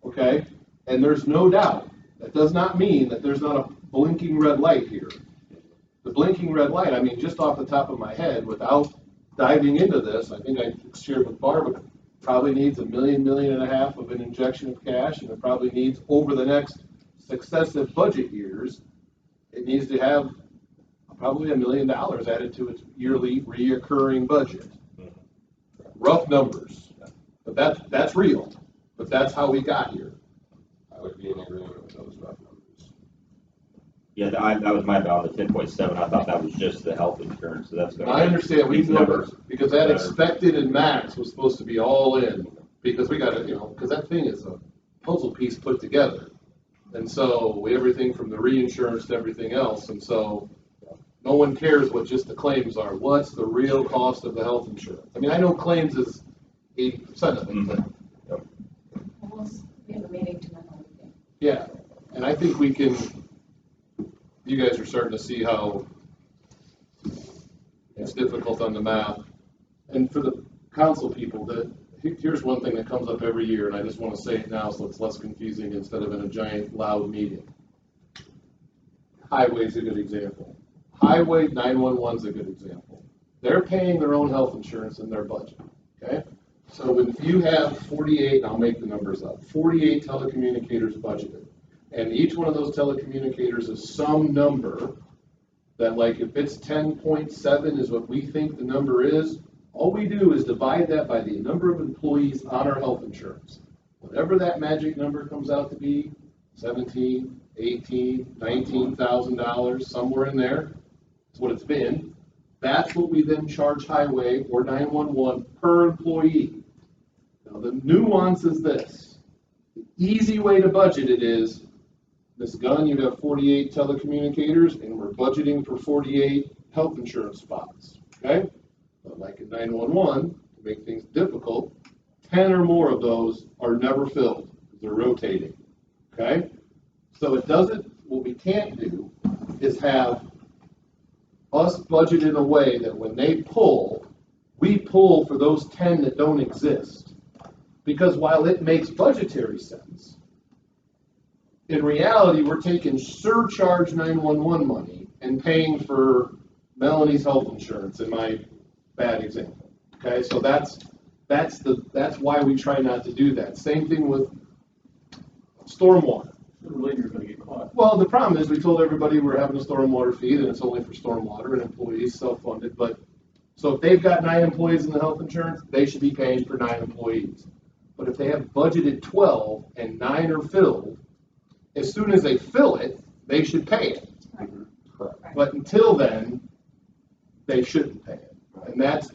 okay? And there's no doubt, that does not mean that there's not a blinking red light here. The blinking red light, I mean, just off the top of my head, without diving into this, I think I shared with Barb, it probably needs $1 million, $1.5 million of an injection of cash, and it probably needs, over the next successive budget years, it needs to have probably $1 million added to its yearly reoccurring budget. Rough numbers, but that's real, but that's how we got here. I would be in agreement with those rough numbers. Yeah, that was my ballot, the 10.7. I thought that was just the health insurance, so that's. I understand, we These know, numbers because that better. expected and max was supposed to be all in, because we gotta, because that thing is a puzzle piece put together. And so, everything from the reinsurance to everything else, and so, no one cares what just the claims are. What's the real cost of the health insurance? I mean, I know claims is 80% of it, but We have a meeting tomorrow. yeah, and I think we can, you guys are starting to see how it's difficult on the math. And for the council people, here's one thing that comes up every year, and I just want to say it now so it's less confusing instead of in a giant loud meeting. Highway's a good example. Highway 911 is a good example. They're paying their own health insurance in their budget, okay? So when you have 48, I'll make the numbers up, 48 telecommunicators budgeted, and each one of those telecommunicators is some number that, like, if it's 10.7 is what we think the number is, all we do is divide that by the number of employees on our health insurance. Whatever that magic number comes out to be, 17, 18, $19,000, somewhere in there, that's what it's been. That's what we then charge highway or 911 per employee. Now, the nuance is this. The easy way to budget it is, Ms. Gunn, you have 48 telecommunicators, and we're budgeting for 48 health insurance spots, okay? But like in 911, to make things difficult, 10 or more of those are never filled. They're rotating, okay? So it doesn't, what we can't do is have us budget in a way that when they pull, we pull for those 10 that don't exist. Because while it makes budgetary sense, in reality, we're taking surcharge 911 money and paying for Melanie's health insurance in my bad example. Okay, so that's why we try not to do that. Same thing with stormwater. Sooner or later, you're gonna get caught. Well, the problem is, we told everybody we're having a stormwater fee, and it's only for stormwater, and employees self-funded, but, so if they've got 9 employees in the health insurance, they should be paying for 9 employees. But if they have budgeted 12 and 9 are filled, as soon as they fill it, they should pay it. Correct. But until then, they shouldn't pay it. And that's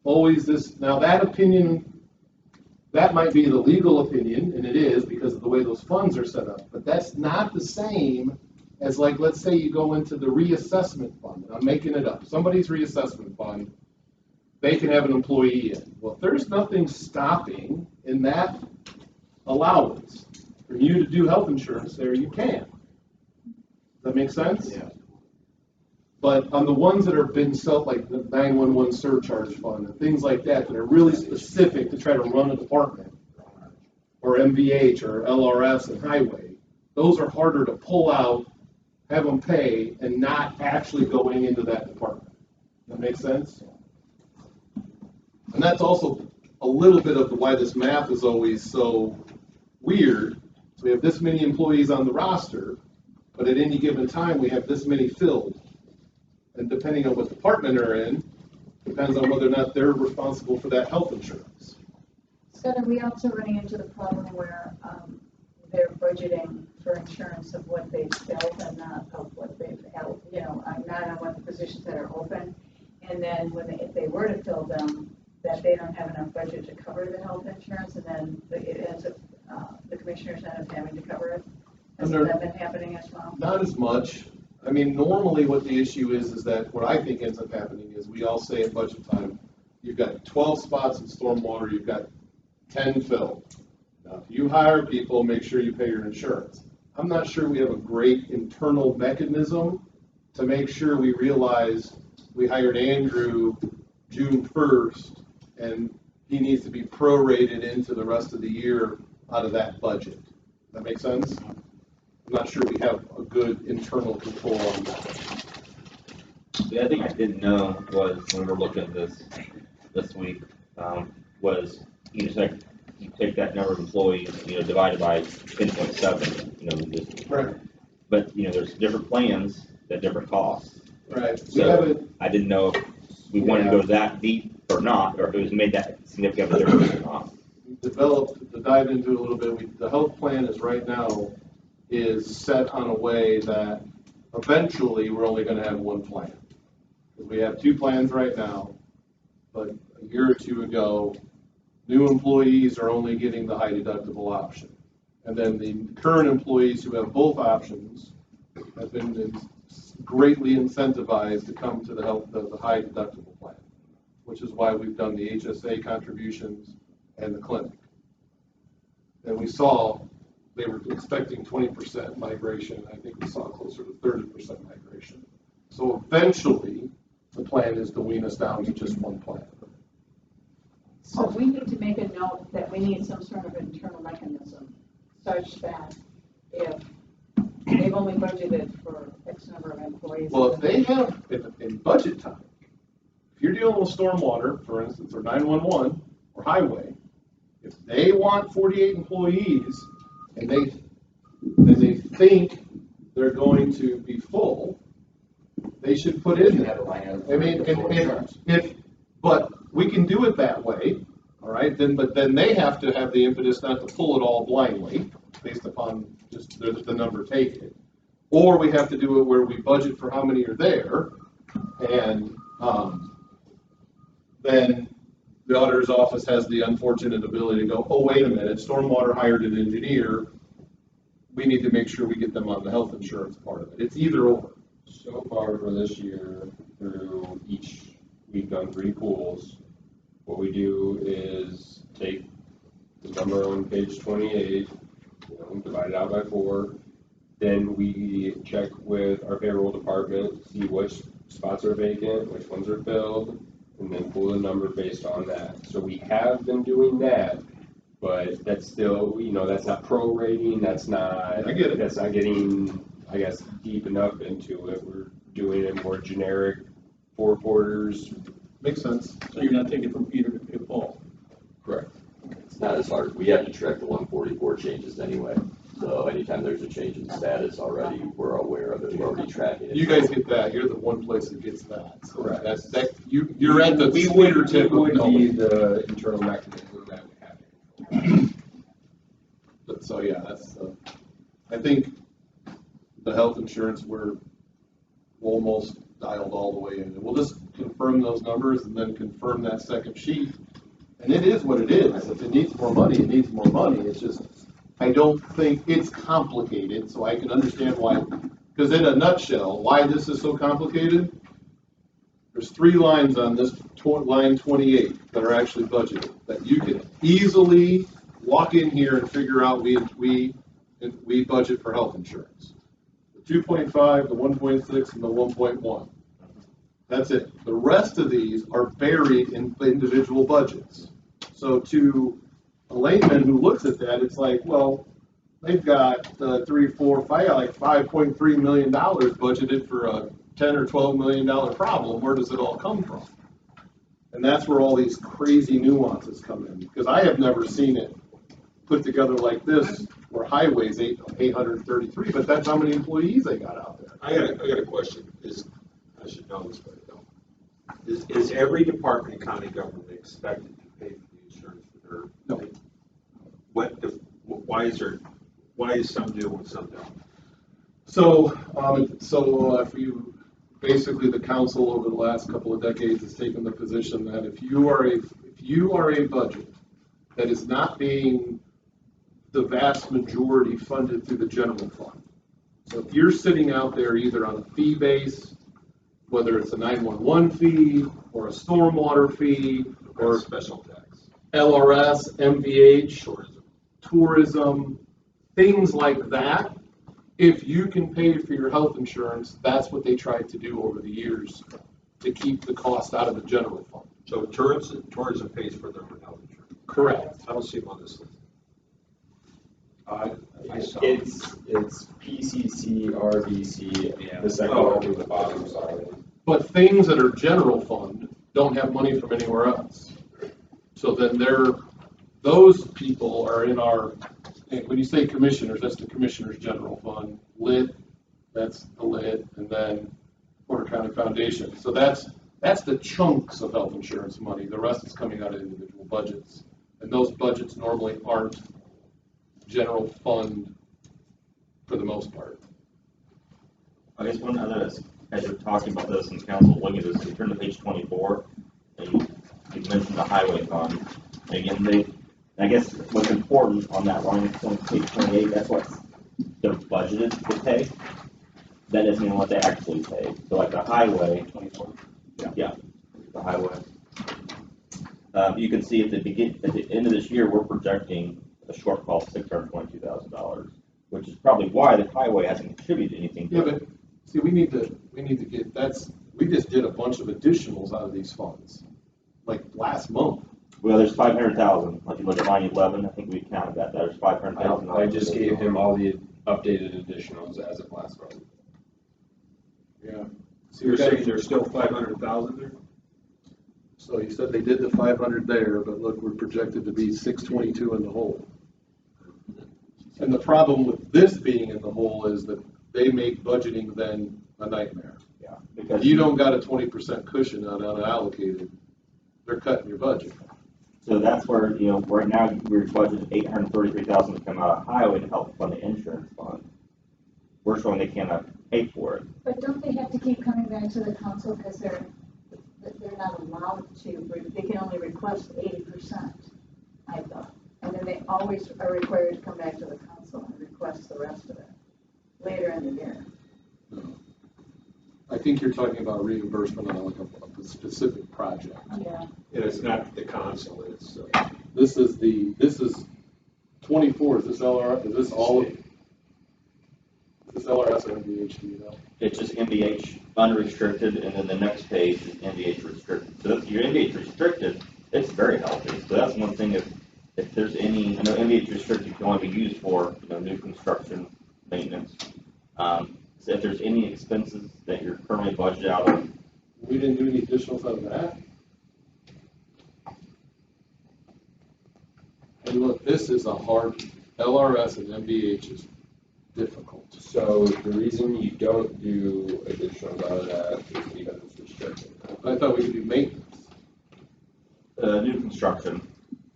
always this, now that opinion, that might be the legal opinion, and it is because of the way those funds are set up, but that's not the same as, like, let's say you go into the reassessment fund, and I'm making it up, somebody's reassessment fund, they can have an employee in. Well, if there's nothing stopping in that allowance for you to do health insurance there, you can. Does that make sense? Yeah. But on the ones that have been like the 911 surcharge fund and things like that, that are really specific to try to run a department, or MVH or LRS and highway, those are harder to pull out, have them pay, and not actually going into that department. That make sense? And that's also a little bit of why this math is always so weird. So we have this many employees on the roster, but at any given time, we have this many filled. And depending on what department they're in, depends on whether or not they're responsible for that health insurance. Scott, are we also running into the problem where they're budgeting for insurance of what they've filled and not of what they've held, not on what the positions that are open? And then if they were to fill them, that they don't have enough budget to cover the health insurance, and then it ends up, the commissioners end up having to cover it? Has that been happening as well? Not as much. I mean, normally what the issue is that what I think ends up happening is we all say at budget time, you've got 12 spots in stormwater, you've got 10 filled. Now, if you hire people, make sure you pay your insurance. I'm not sure we have a great internal mechanism to make sure we realize we hired Andrew June 1st, and he needs to be prorated into the rest of the year out of that budget. That make sense? I'm not sure we have a good internal control on that. The other thing I didn't know was, when we were looking at this week, was you just like, you take that number of employees, divided by 10.7, just. Right. But, there's different plans at different costs. Right. So I didn't know if we wanted to go that deep or not, or if it was made that significant of a difference or not. Developed, to dive into it a little bit, the health plan is right now is set on a way that eventually we're only going to have one plan. Because we have 2 plans right now, but a year or 2 ago, new employees are only getting the high deductible option. And then the current employees who have both options have been greatly incentivized to come to the high deductible plan, which is why we've done the HSA contributions and the clinic. And we saw they were expecting 20% migration. I think we saw closer to 30% migration. So eventually, the plan is to wean us down to just one plan. So we need to make a note that we need some sort of internal mechanism such that if they've only budgeted for X number of employees. Well, if they have, in budget time, if you're dealing with stormwater, for instance, or 911 or highway, if they want 48 employees and they think they're going to be full, they should put in that. I mean, but we can do it that way, all right? But then they have to have the impetus not to pull it all blindly based upon just the number taken. Or we have to do it where we budget for how many are there, and then the auditor's office has the unfortunate ability to go, oh, wait a minute, stormwater hired an engineer, we need to make sure we get them on the health insurance part of it. It's either or. So far for this year, through we've done 3 pools. What we do is take the number on page 28, divide it out by 4. Then we check with our payroll department, see which spots are vacant, which ones are filled, and then pull the number based on that. So we have been doing that, but that's still, that's not prorating, that's not, I get it. That's not getting, I guess, deep enough into it. doing a more generic 4 quarters. Makes sense. So you're not taking from Peter to pay Paul? Correct. It's not as hard. We have to track the 144 changes anyway. So anytime there's a change in status already, we're aware of it. We're already tracking it. You guys get that, you're the one place that gets that. So Correct. That's, you're at the We would fingertip of be knowing. the internal mechanism that would happen. But so, yeah, that's, I think the health insurance, we're almost dialed all the way in. We'll just confirm those numbers and then confirm that second sheet. And it is what it is. If it needs more money, it needs more money. It's just, I don't think it's complicated, so I can understand why. Because in a nutshell, why this is so complicated, there's 3 lines on this line 28 that are actually budgeted, that you can easily walk in here and figure out we budget for health insurance. The 2.5, the 1.6, and the 1.1. That's it. The rest of these are buried in individual budgets. So to a layman who looks at that, it's like, well, they've got 3, 4, 5, like $5.3 million budgeted for a $10 or $12 million problem. Where does it all come from? And that's where all these crazy nuances come in, because I have never seen it put together like this, where highways 833, but that's how many employees they got out there. I got a question. I should know this, but I don't. Is every department in county government expected to pay for the insurance for their? No. Why is some do and some don't? So, for you, basically the council over the last couple of decades has taken the position that if you are a budget that is not being the vast majority funded through the general fund. So if you're sitting out there either on a fee base, whether it's a 911 fee or a stormwater fee or Or special tax? LRS, MVH, tourism, things like that, if you can pay for your health insurance, that's what they tried to do over the years to keep the cost out of the general fund. So tourism pays for their own health insurance? Correct. I don't see them on this list. I saw. It's PCC, RBC, the second Oh. one from the bottom, sorry. But things that are general fund don't have money from anywhere else. So then those people are in our, when you say commissioners, that's the commissioners' general fund. Lit, that's the lit, and then Porter County Foundation. So that's the chunks of health insurance money. The rest is coming out of individual budgets. And those budgets normally aren't general fund for the most part. I guess one other, as you're talking about this and council looking at this, you turn to page 24, and you mentioned the highway fund. And again, I guess what's important on that line, page 28, that's what they're budgeted to pay. That doesn't mean what they actually pay. So like the highway, 24, yeah, the highway. You can see at the end of this year, we're projecting a shortfall of $622,000, which is probably why the highway hasn't contributed anything. Yeah, but see, we need to get, we just did a bunch of additionals out of these funds, like last month. Well, there's 500,000. If you look at line 11, I think we counted that. There's 500,000. I just gave him all the updated additionals as of last month. Yeah. So you're saying there's still 500,000 there? So you said they did the 500 there, but look, we're projected to be 622 in the hole. And the problem with this being in the hole is that they make budgeting then a nightmare. Yeah, If because you don't got a 20% cushion on unallocated, they're cutting your budget. so that's where right now we're budgeted $833,000 to come out of highway to help fund the insurance fund. We're showing they cannot pay for it. But don't they have to keep coming back to the council because they're not allowed to, they can only request 80%, I thought. And then they always are required to come back to the council and request the rest of it later in the year. I think you're talking about reimbursement on like a specific project. Yeah. And it's not the council, it's, This is 24, is this LRS, is this all of, is this LRS or MVH, do you know? It's just MVH unrestricted, and then the next page is MVH restricted. So if you're MVH restricted, it's very healthy. So that's one thing. If there's any, I know MVH restricted can only be used for new construction, maintenance. So if there's any expenses that you're currently budget out of. We didn't do any additionals out of that? And look, this is a hard, LRS and MBH is difficult. So the reason you don't do additional out of that is because it's restricted. I thought we could do maintenance. New construction.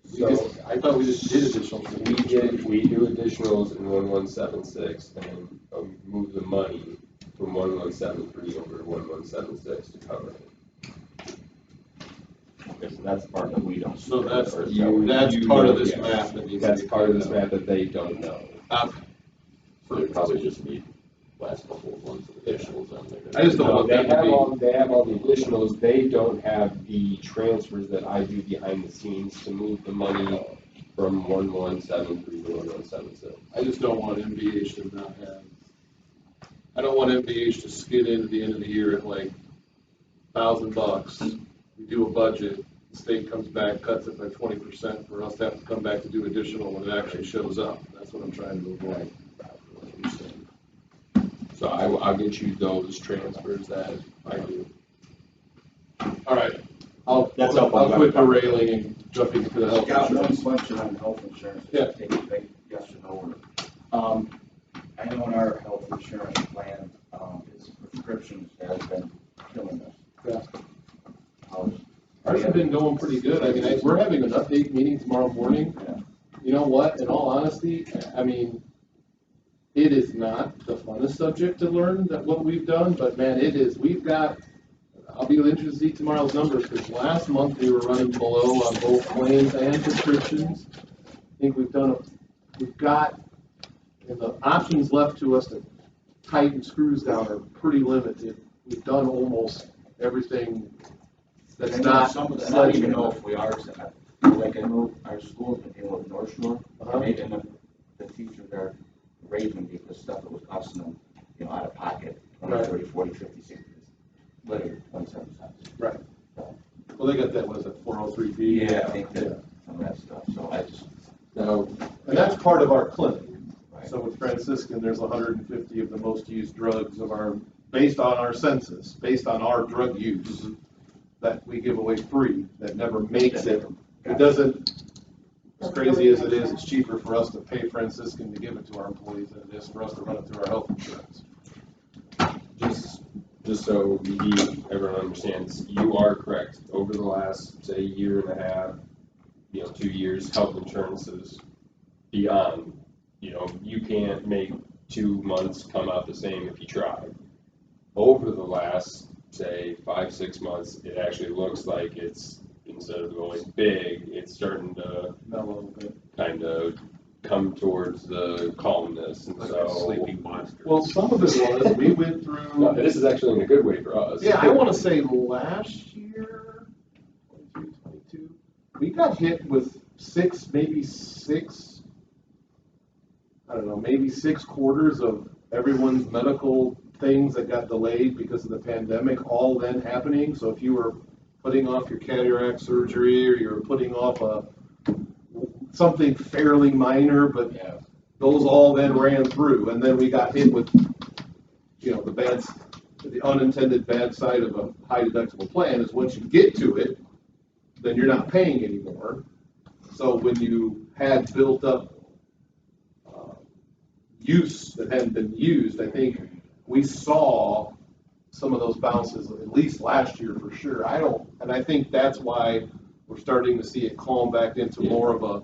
So I thought we just did additionals. we do additionals in 1176 and move the money from 1173 over to 1176 to cover it. Okay, so that's the part that we don't. So that's part of this yes. math that needs to be. That's part of this math that they don't know. So they probably just need last couple of ones with additionals on there. I just don't No, want they that to have be. all the additionals, they don't have the transfers that I do behind the scenes to move the money from 1173 to 1176. I just don't want MBH to not have, I don't want MBH to skid into the end of the year at like $1,000. We do a budget, the state comes back, cuts it by 20% for us to have to come back to do additional when it actually shows up. That's what I'm trying to avoid. So I'll get you those transfers that I do. All right, I'll quit derailing and jumping to the health Got one insurance. question on health insurance. Yeah. Take it back, yes or no. I know in our health insurance plan, it's prescriptions has been killing us. Yeah. How's- Ours have been going pretty good. I mean, we're having an update meeting tomorrow morning. Yeah. You know what, in all honesty, I mean, it is not the funnest subject to learn that what we've done, but man, it is, we've got, I'll be interested to see tomorrow's numbers, because last month we were running below on both claims and prescriptions. I think we've got, and the options left to us to tighten screws down are pretty limited. We've done almost everything that's not. Some of the, I don't even know if we are, like I know our school's been dealing with North Shore, Uh-huh. maybe the teachers are raving because stuff that was costing them, out of pocket, 20, Right. 30, 40, 50, 60, literally 27 cents. Right. Well, they got that, what is it, 403B? Yeah, I think that, some of that stuff, so I just, Now, and that's part of our clinic. right. So with Franciscan, there's 150 of the most used drugs of our, based on our census, based on our drug use, that we give away free, that never makes it. It doesn't, as crazy as it is, it's cheaper for us to pay Franciscan to give it to our employees than it is for us to run it through our health insurance. Just so everyone understands, you are correct. Over the last, say, year and a half, 2 years, health insurance is beyond, you can't make 2 months come out the same if you try. Over the last, say, 5-6 months, it actually looks like it's, instead of going big, it's starting to Not a little bit. kind of come towards the calmness, and Like so. a sleeping monster. Well, some of it was, we went No, through, this is actually in a good way for us. yeah, I want to say last year, 23, 22, we got hit with maybe six quarters of everyone's medical things that got delayed because of the pandemic, all then happening. So if you were putting off your cataract surgery, or you were putting off something fairly minor, but those all then ran through, and then we got hit with, the unintended bad side of a high deductible plan is once you get to it, then you're not paying anymore. So when you had built up use that hadn't been used, I think we saw some of those bounces, at least last year for sure. And I think that's why we're starting to see it calm back into more of a,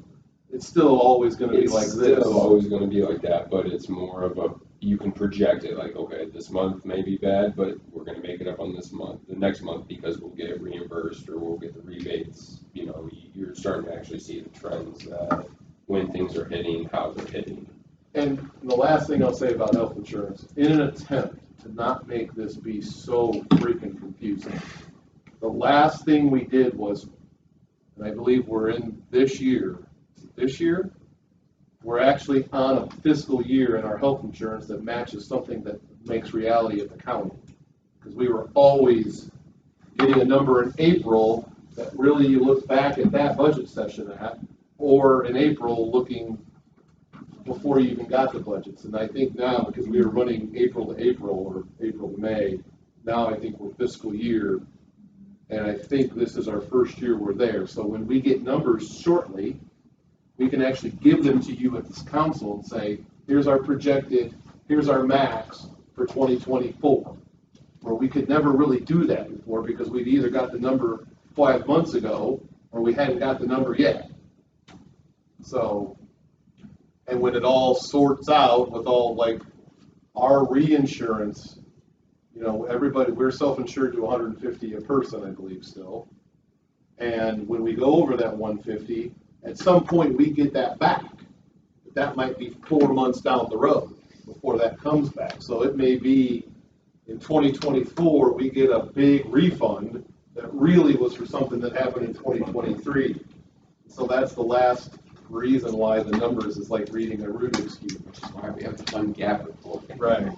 it's still always gonna be like this. It's still always gonna be like that, but it's more of a, you can project it, like, okay, this month may be bad, but we're gonna make it up on the next month, because we'll get it reimbursed, or we'll get the rebates. You're starting to actually see the trends that when things are hitting, how they're hitting. And the last thing I'll say about health insurance, in an attempt to not make this be so freaking confusing, the last thing we did was, and I believe we're in this year, we're actually on a fiscal year in our health insurance that matches something that makes reality at the county. Because we were always getting a number in April that really you look back at that budget session at, or in April looking before you even got the budgets. And I think now, because we were running April to April or April to May, now I think we're fiscal year, and I think this is our first year we're there. So when we get numbers shortly, we can actually give them to you at this council and say, here's our projected, here's our max for 2024. Where we could never really do that before because we'd either got the number 5 months ago or we hadn't got the number yet. So, and when it all sorts out with all like our reinsurance, you know, everybody, we're self-insured to 150 a person, I believe still. And when we go over that 150, at some point we get that back. But that might be 4 months down the road before that comes back. So it may be in 2024, we get a big refund that really was for something that happened in 2023. So that's the last reason why the numbers is like reading a Rubik's Cube. Which is why we have the fund gap report. Right.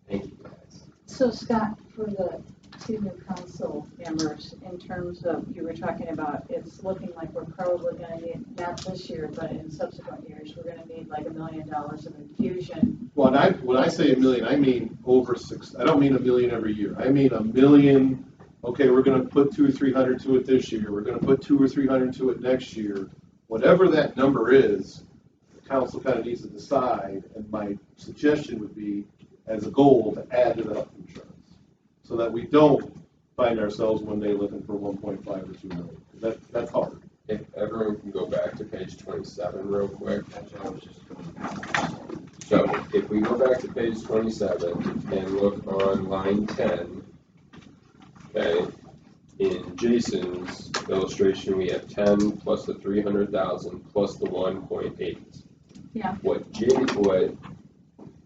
Thank you, guys. So Scott, for the two new council members, in terms of, you were talking about, it's looking like we're probably gonna need, not this year, but in subsequent years, we're gonna need like $1 million of infusion. Well, and when I say $1 million, I mean over 6. I don't mean $1 million every year. I mean $1 million. Okay, we're going to put 200 or 300 to it this year. We're going to put 200 or 300 to it next year. Whatever that number is, the council kind of needs to decide. And my suggestion would be, as a goal, to add to the health insurance, so that we don't find ourselves one day looking for 1.5 or 2 million. That's hard. If everyone can go back to page 27 real quick. So if we go back to page 27 and look on line 10, okay, in Jason's illustration, we have 10 plus the 300,000 plus the 1.8. Yeah. What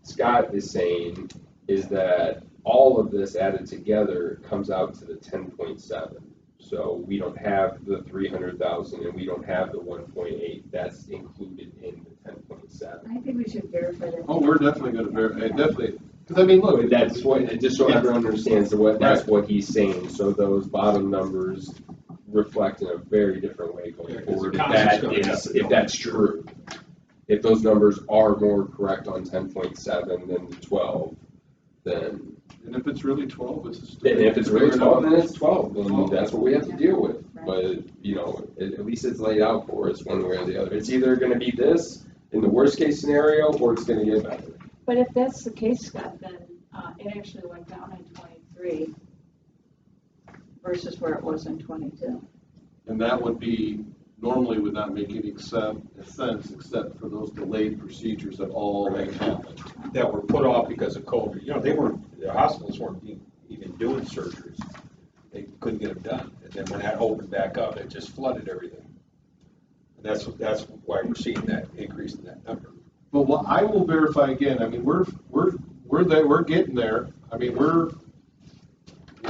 Scott is saying is that all of this added together comes out to the 10.7. So we don't have the 300,000 and we don't have the 1.8. That's included in the 10.7. I think we should verify that. Oh, we're definitely going to verify. Definitely, because I mean, look, That's what, just so everyone understands that's what he's saying. So those bottom numbers reflect in a very different way going forward. If that's true. If those numbers are more correct on 10.7 than the 12, then. And if it's really 12, it's just. And if it's really 12, then it's 12, then that's what we have to deal with. But, you know, at least it's laid out for us one way or the other. It's either gonna be this in the worst case scenario, or it's gonna get better. But if that's the case, Scott, then it actually went down in 23 versus where it was in 22. And that would be, normally would not make any sense except for those delayed procedures that all happened. That were put off because of COVID. You know, the hospitals weren't even doing surgeries. They couldn't get them done. And then when that opened back up, it just flooded everything. And that's why we're seeing that increase in that number. But what I will verify again, I mean, we're there, we're getting there. I mean, we'll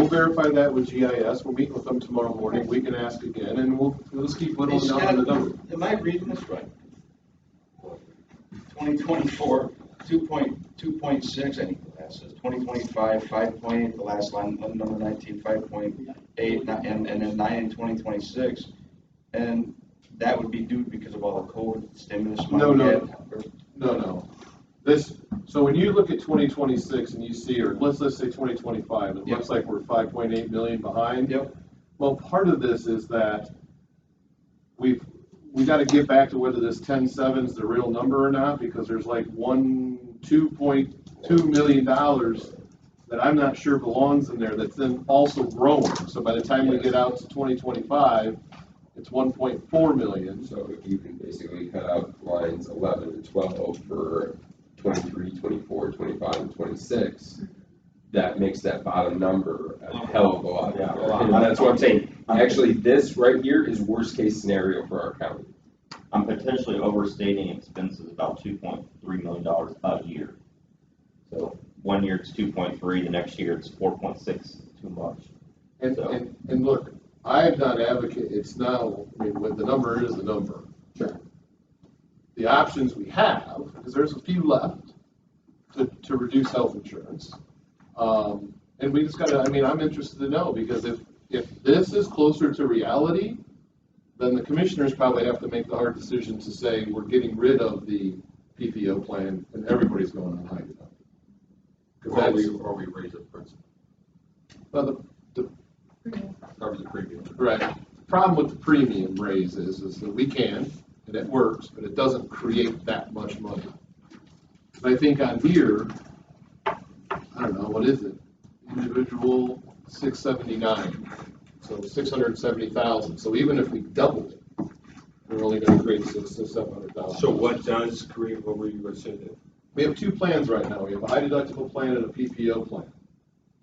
verify that with GIS. We'll meet with them tomorrow morning. We can ask again, and we'll just keep whittling down on the number. Am I reading this right? 2024, 2.6, I think that says 2025, 5.8, the last line, number 19, 5.8, and then 9 in 2026. And that would be due because of all the COVID stimulus money. No. So when you look at 2026 and you see, or let's say 2025, it looks like we're 5.8 million behind. Yep. Well, part of this is that we got to get back to whether this 10.7 is the real number or not, because there's like $2.2 million that I'm not sure belongs in there that's then also growing. So by the time we get out to 2025, it's 1.4 million. So you can basically cut out lines 11 and 12 for 23, 24, 25, and 26. That makes that bottom number a hell of a lot better. And that's what I'm saying. Actually, this right here is worst case scenario for our county. I'm potentially overstating expenses about $2.3 million a year. So 1 year it's 2.3, the next year it's 4.6, too much. And look, I'm not advocate, it's now, I mean, what the number is the number. Sure. The options we have, because there's a few left to reduce health insurance. And we just gotta, I mean, I'm interested to know, because if this is closer to reality, then the commissioners probably have to make the hard decision to say, we're getting rid of the PPO plan and everybody's going on high deductible. Or we raise the principal. Well, Covers the premium. right, the problem with the premium raise is that we can, and it works, but it doesn't create that much money. And I think on here, I don't know, what is it? Individual 679, so 670,000. So even if we doubled it, we're only gonna create 700,000. So what does create, what were you going to say that? We have two plans right now. We have a high deductible plan and a PPO plan.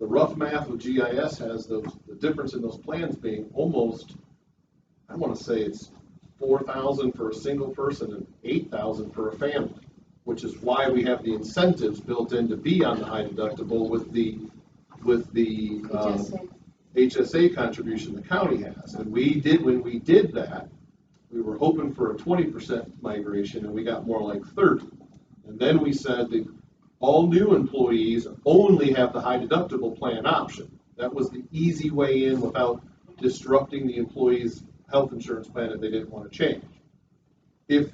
The rough math with GIS has the difference in those plans being almost, I want to say it's 4,000 for a single person and 8,000 for a family, which is why we have the incentives built in to be on the high deductible with the HSA contribution the county has. And when we did that, we were hoping for a 20% migration and we got more like 30. And then we said that all new employees only have the high deductible plan option. That was the easy way in without disrupting the employee's health insurance plan if they didn't want to change. If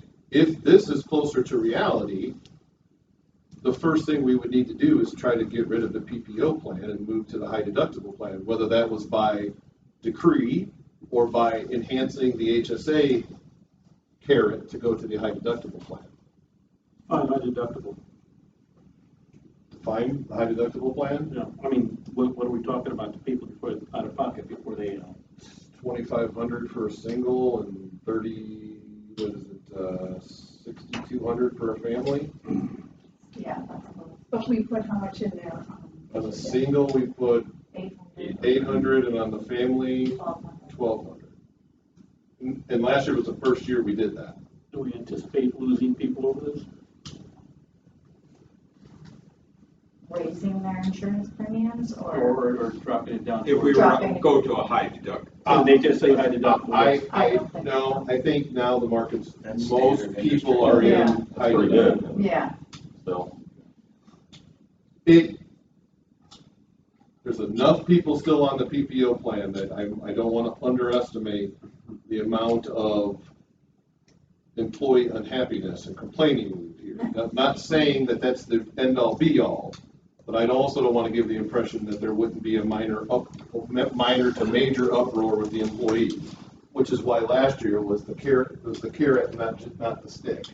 this is closer to reality, the first thing we would need to do is try to get rid of the PPO plan and move to the high deductible plan, whether that was by decree or by enhancing the HSA carrot to go to the high deductible plan. High deductible. Define the high deductible plan? Yeah, I mean, what are we talking about, the people before, out of pocket before they, 2,500 for a single and 6,200 for a family. Yeah, but we put how much in there? On a single, we put 800, and on the family, 1,200. 1,200. And last year was the first year we did that. do we anticipate losing people over this? Raising their insurance premiums or? Or dropping it down? If we were Dropping to it. go to a high deductible. They just say high deductible. I think now the market's, That's most standard people industry. are in Yeah. high Pretty deductible. good. Yeah, Still. There's enough people still on the PPO plan that I don't want to underestimate the amount of employee unhappiness and complaining here. Not saying that that's the end all be all, but I also don't want to give the impression that there wouldn't be a minor to major uproar with the employees, which is why last year was the carrot, not the stick.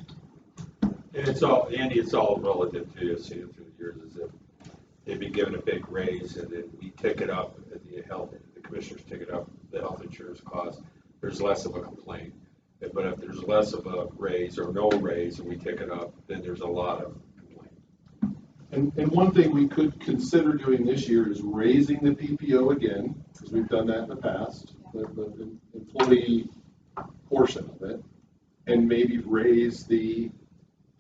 And it's all, Andy, it's all relative to, seeing through the years, as if they've been given a big raise and then we tick it up, the commissioners tick it up, the health insurance cost, there's less of a complaint. But if there's less of a raise or no raise and we tick it up, then there's a lot of complaint. And one thing we could consider doing this year is raising the PPO again, because we've done that in the past, the employee portion of it, and maybe raise the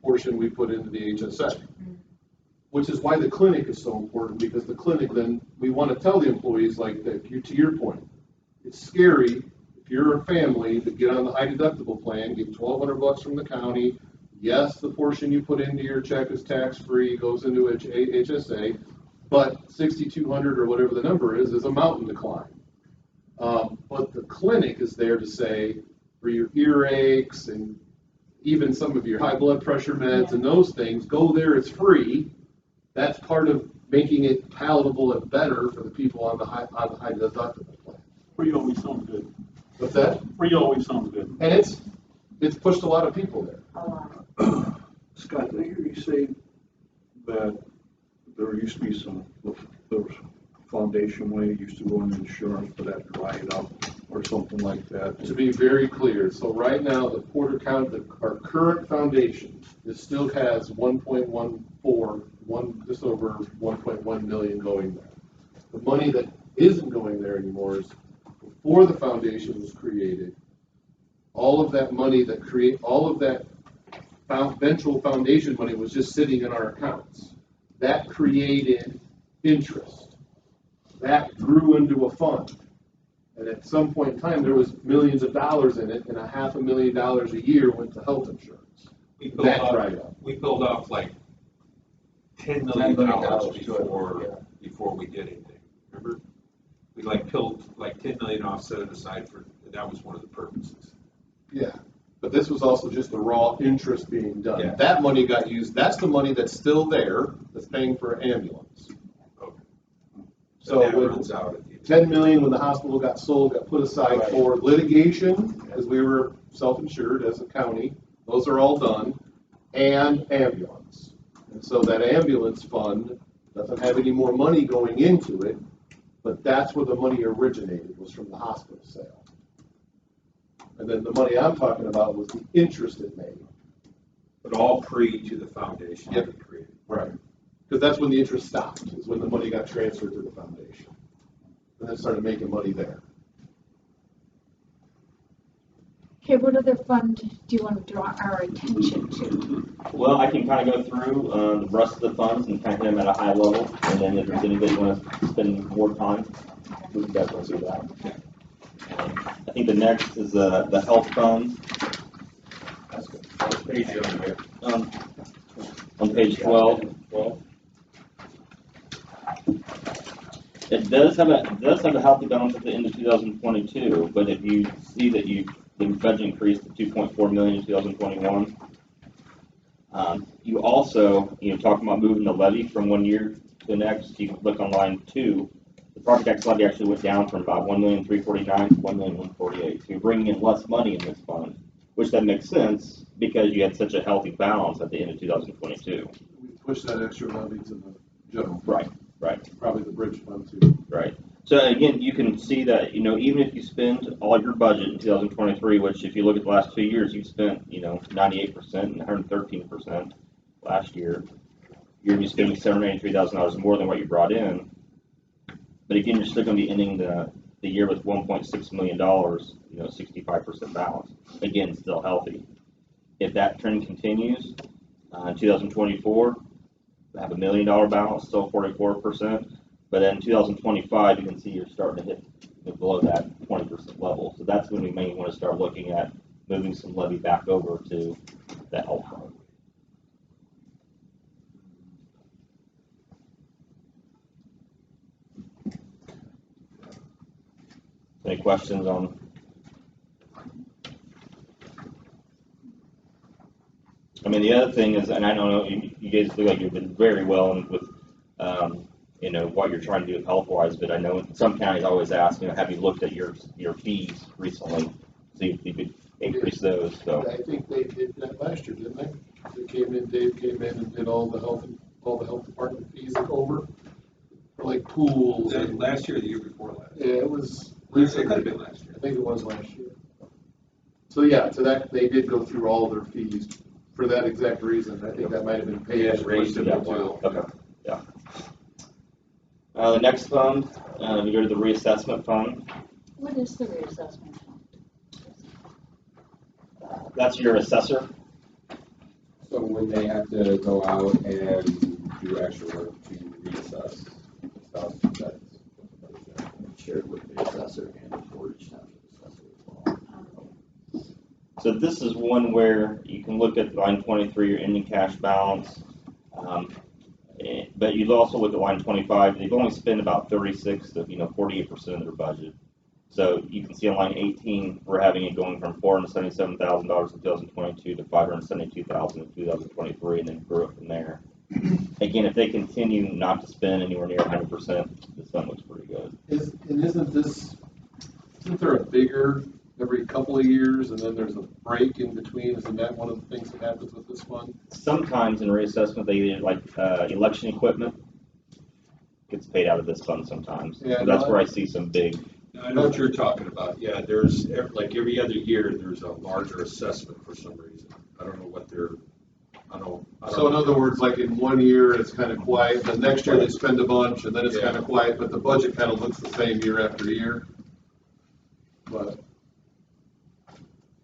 portion we put into the HSA. Which is why the clinic is so important, because the clinic, then, we want to tell the employees, like, that to your point, it's scary if you're a family to get on the high deductible plan, get $1,200 from the county. Yes, the portion you put into your check is tax-free, goes into HSA, but 6,200 or whatever the number is a mountain to climb. But the clinic is there to say, for your earaches and even some of your high blood pressure meds and those things, go there, it's free. That's part of making it palatable and better for the people on the high deductible plan. Free always sounds good. What's that? Free always sounds good. And it's pushed a lot of people there. A lot. Scott, did I hear you say that there used to be there was foundation money used to go into insurance, but that dried up or something like that? To be very clear, so right now, the Porter County, our current foundation, still has 1.14, just over 1.1 million going there. The money that isn't going there anymore is, before the foundation was created, all of that money all of that eventual foundation money was just sitting in our accounts. That created interest. That grew into a fund. And at some point in time, there was millions of dollars in it, and $500,000 a year went to health insurance. That dried up. We built off like $10 million before we did anything, remember? We built like $10 million off, set it aside that was one of the purposes. Yeah, but this was also just the raw interest being done. Yeah. That money got used, that's the money that's still there, that's paying for an ambulance. Okay. So That when runs out at the end. 10 million, when the hospital got sold, got put aside Right. for litigation, because we were self-insured as a county. Those are all done, and ambulance. And so that ambulance fund doesn't have any more money going into it, but that's where the money originated, was from the hospital sale. And then the money I'm talking about was the interest it made. But all pre to the foundation Yep. that we created. Right. Because that's when the interest stopped, is when the money got transferred to the foundation. And then started making money there. Okay, what other fund do you want to draw our attention to? Well, I can kind of go through the rest of the funds and kind of hit them at a high level, and then if there's anybody who wants to spend more time, we can definitely do that. I think the next is the health fund. That's good. What page are you on there? On page 12. It does have a healthy balance at the end of 2022, but if you see that the budget increased to 2.4 million in 2021. You also, talking about moving the levy from one year to the next, you can look on line 2. The property tax levy actually went down from about 1,349,000 to 1,148,000. So you're bringing in less money in this fund, which that makes sense because you had such a healthy balance at the end of 2022. We pushed that extra levy to the general. Right. Probably the bridge fund too. Right. So again, you can see that, even if you spend all your budget in 2023, which if you look at the last 2 years, you've spent, 98% and 113% last year, you're going to be spending $783,000 more than what you brought in. But again, you're still going to be ending the year with $1.6 million, 65% balance. Again, still healthy. If that trend continues, in 2024, we have $1 million balance, still 44%. But then in 2025, you can see you're starting to hit below that 20% level. So that's when we may want to start looking at moving some levy back over to the health fund. Any questions on? I mean, the other thing is, and I don't know, you guys look like you've been very well with, what you're trying to do health-wise, but I know some counties always ask, have you looked at your fees recently? See if you could increase those, so. I think they did that last year, didn't they? Dave came in and did all the health department fees over for like pools. Was that last year or the year before last? Yeah, it was. It could have been last year. I think it was last year. So yeah, to that, they did go through all their fees for that exact reason. I think that might have been paid. Yeah, raised it up too. Okay, yeah. The next fund, we go to the reassessment fund. What is the reassessment fund? That's your assessor. So when they have to go out and do extra work to reassess stuff, that's Shared with the assessor and the Portage Township assessor as well. So this is one where you can look at line 23, your ending cash balance. But you also look at line 25, they've only spent about 36 to 48% of their budget. So you can see on line 18, we're having it going from $477,000 in 2022 to $572,000 in 2023, and then grew it from there. Again, if they continue not to spend anywhere near 100%, this fund looks pretty good. Isn't there a bigger every couple of years and then there's a break in between? Isn't that one of the things that happens with this fund? Sometimes in reassessment, they either like election equipment gets paid out of this fund sometimes. Yeah, So that's where I see some big. I know what you're talking about. Yeah, there's, like every other year, there's a larger assessment for some reason. I don't know what they're, I don't So in other words, like in one year, it's kind of quiet, the next year they spend a bunch, and then it's kind of quiet, but the budget kind of looks the same year after year. But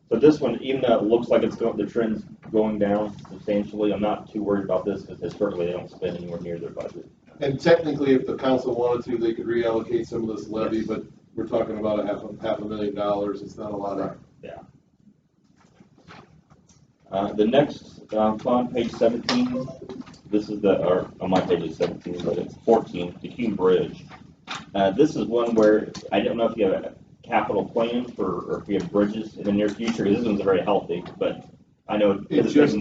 But this one, even though it looks like the trend's going down substantially, I'm not too worried about this because historically they don't spend anywhere near their budget. And technically, if the council wanted to, they could reallocate some of this levy, but we're talking about half $500,000, it's not a lot of. Yeah. The next fund, page 17, this is or on my page is 17, but it's 14, the Hume Bridge. This is one where I don't know if you have a capital plan or if you have bridges in the near future. This one's very healthy, but I know It just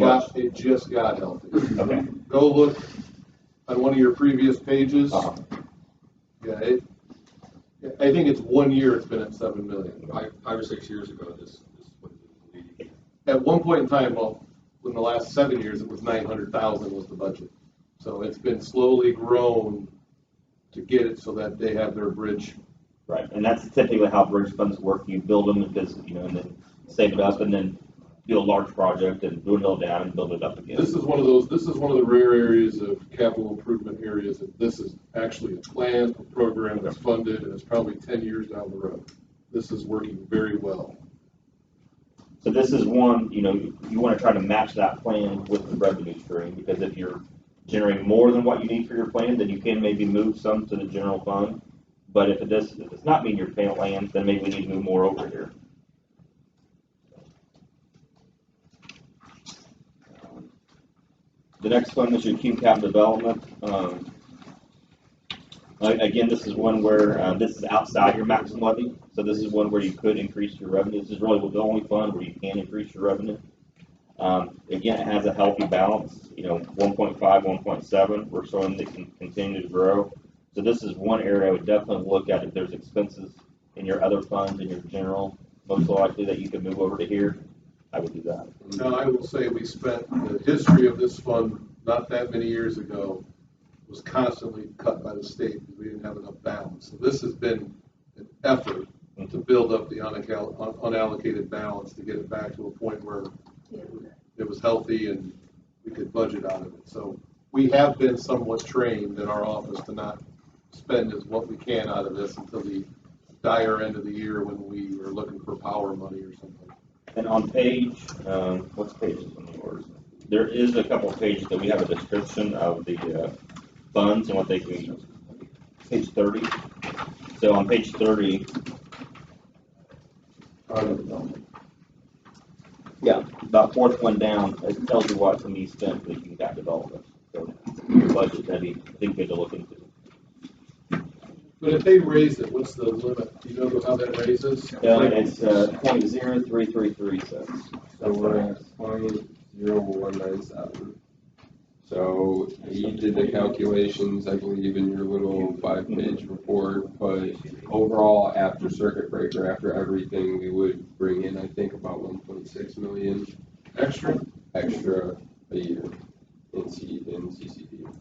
got healthy. Okay. Go look on one of your previous pages. Uh-huh. Yeah, I think it's 1 year it's been at 7 million. 5 or 6 years ago, this was leading. At one point in time, well, in the last 7 years, it was 900,000 was the budget. So it's been slowly grown to get it so that they have their bridge. Right, and that's typically how bridge funds work. You build them because, and then save it up and then do a large project and dwindle it down and build it up again. This is one of the rare areas of capital improvement areas that this is actually a plan, a program that's funded, and it's probably 10 years down the road. This is working very well. So this is one, you want to try to match that plan with the revenue stream, because if you're generating more than what you need for your plan, then you can maybe move some to the general fund. But if it's not meeting your payment plans, then maybe we need to move more over here. The next one is your QCAP development. Again, this is one where this is outside your maximum levy. So this is one where you could increase your revenue. This is really the only fund where you can increase your revenue. Again, it has a healthy balance, 1.5, 1.7. We're showing that it can continue to grow. So this is one area I would definitely look at if there's expenses in your other funds, in your general, most likely that you could move over to here. I would do that. Now, I will say we spent the history of this fund not that many years ago was constantly cut by the state because we didn't have enough balance. So this has been an effort to build up the unallocated balance to get it back to a point where it was healthy and we could budget out of it. So we have been somewhat trained in our office to not spend as what we can out of this until the dire end of the year when we are looking for power money or something. And on page, what's pages on yours? There is a couple of pages that we have a description of the funds and what they can use. Page 30. So on page 30, yeah, about fourth one down, it tells you what can be spent for the QCAP development. So your budget that I think good to look into. But if they raise it, what's the limit? Do you know how that raises? It's 0.0333 cents. So we're at 0.0197. So you did the calculations, I believe, in your little 5-page report, but overall, after circuit breaker, after everything, we would bring in, I think, about 1.6 million Extra? extra a year in CCD. And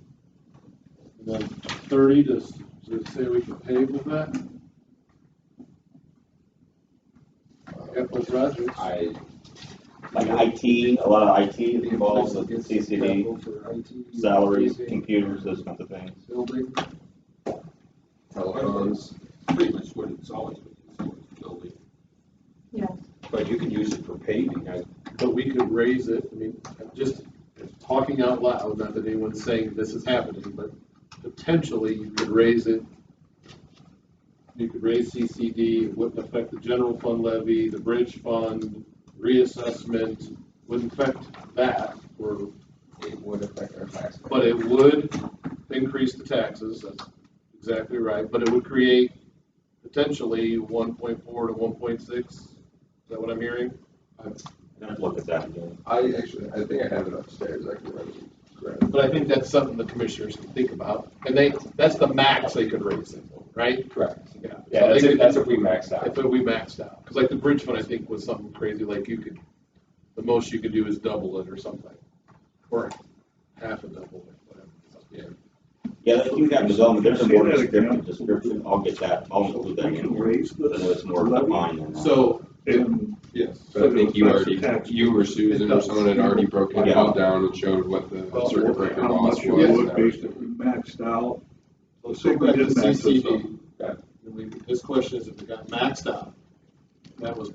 then 30, does it say we can pay with that? Capital projects? Like IT, a lot of IT is involved with CCD, salaries, computers, those kinds of things. Building? Telephones. Pretty much what it's always been used for, building. Yeah. But you can use it for paving. But we could raise it, I mean, I'm just talking out loud, not that anyone's saying this is happening, but potentially you could raise it. You could raise CCD, it wouldn't affect the general fund levy, the bridge fund, reassessment, wouldn't affect that, or, It would affect our tax. but it would increase the taxes, that's exactly right, but it would create potentially 1.4 to 1.6, is that what I'm hearing? I'd look at that again. I think I have it upstairs, I can grab it. But I think that's something the commissioners can think about, and that's the max they could raise it, right? Correct. Yeah. Yeah, So they could- that's if we maxed out. If we maxed out, because like the bridge fund, I think was something crazy, like the most you could do is double it or something, or half a double it, whatever. Yeah. Yeah, the QCAP development, there's a more Say that again. description. I'll get that. I'll include that We in can here. raise I know it's more levy. defined than that. So, And yes. But I think So that's the tax. you or Susan or someone had already broken it all down and showed what the circuit breaker how loss much was. it and would based if we maxed out. Let's say So we back to did max this CCD. out. This question is if it got maxed out, that was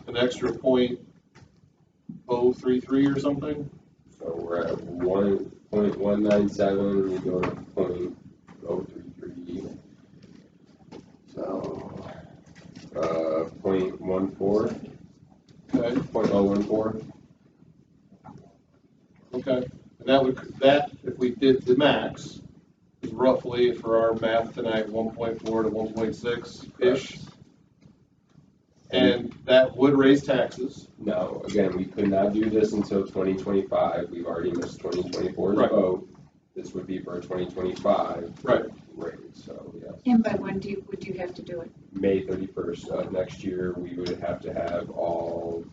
an extra 0.033 or something? So we're at 1.197, we go to 0.033. So, 0.14, Okay, 0.014. okay. And that, if we did the max, is roughly, for our math tonight, 1.4 to 1.6-ish. And that would raise taxes. No, again, we could not do this until 2025. We've already missed 2024's Right. vote. This would be for 2025. Right. rate, so, yes. And by when would you have to do it? May 31st of next year, we would have to have all.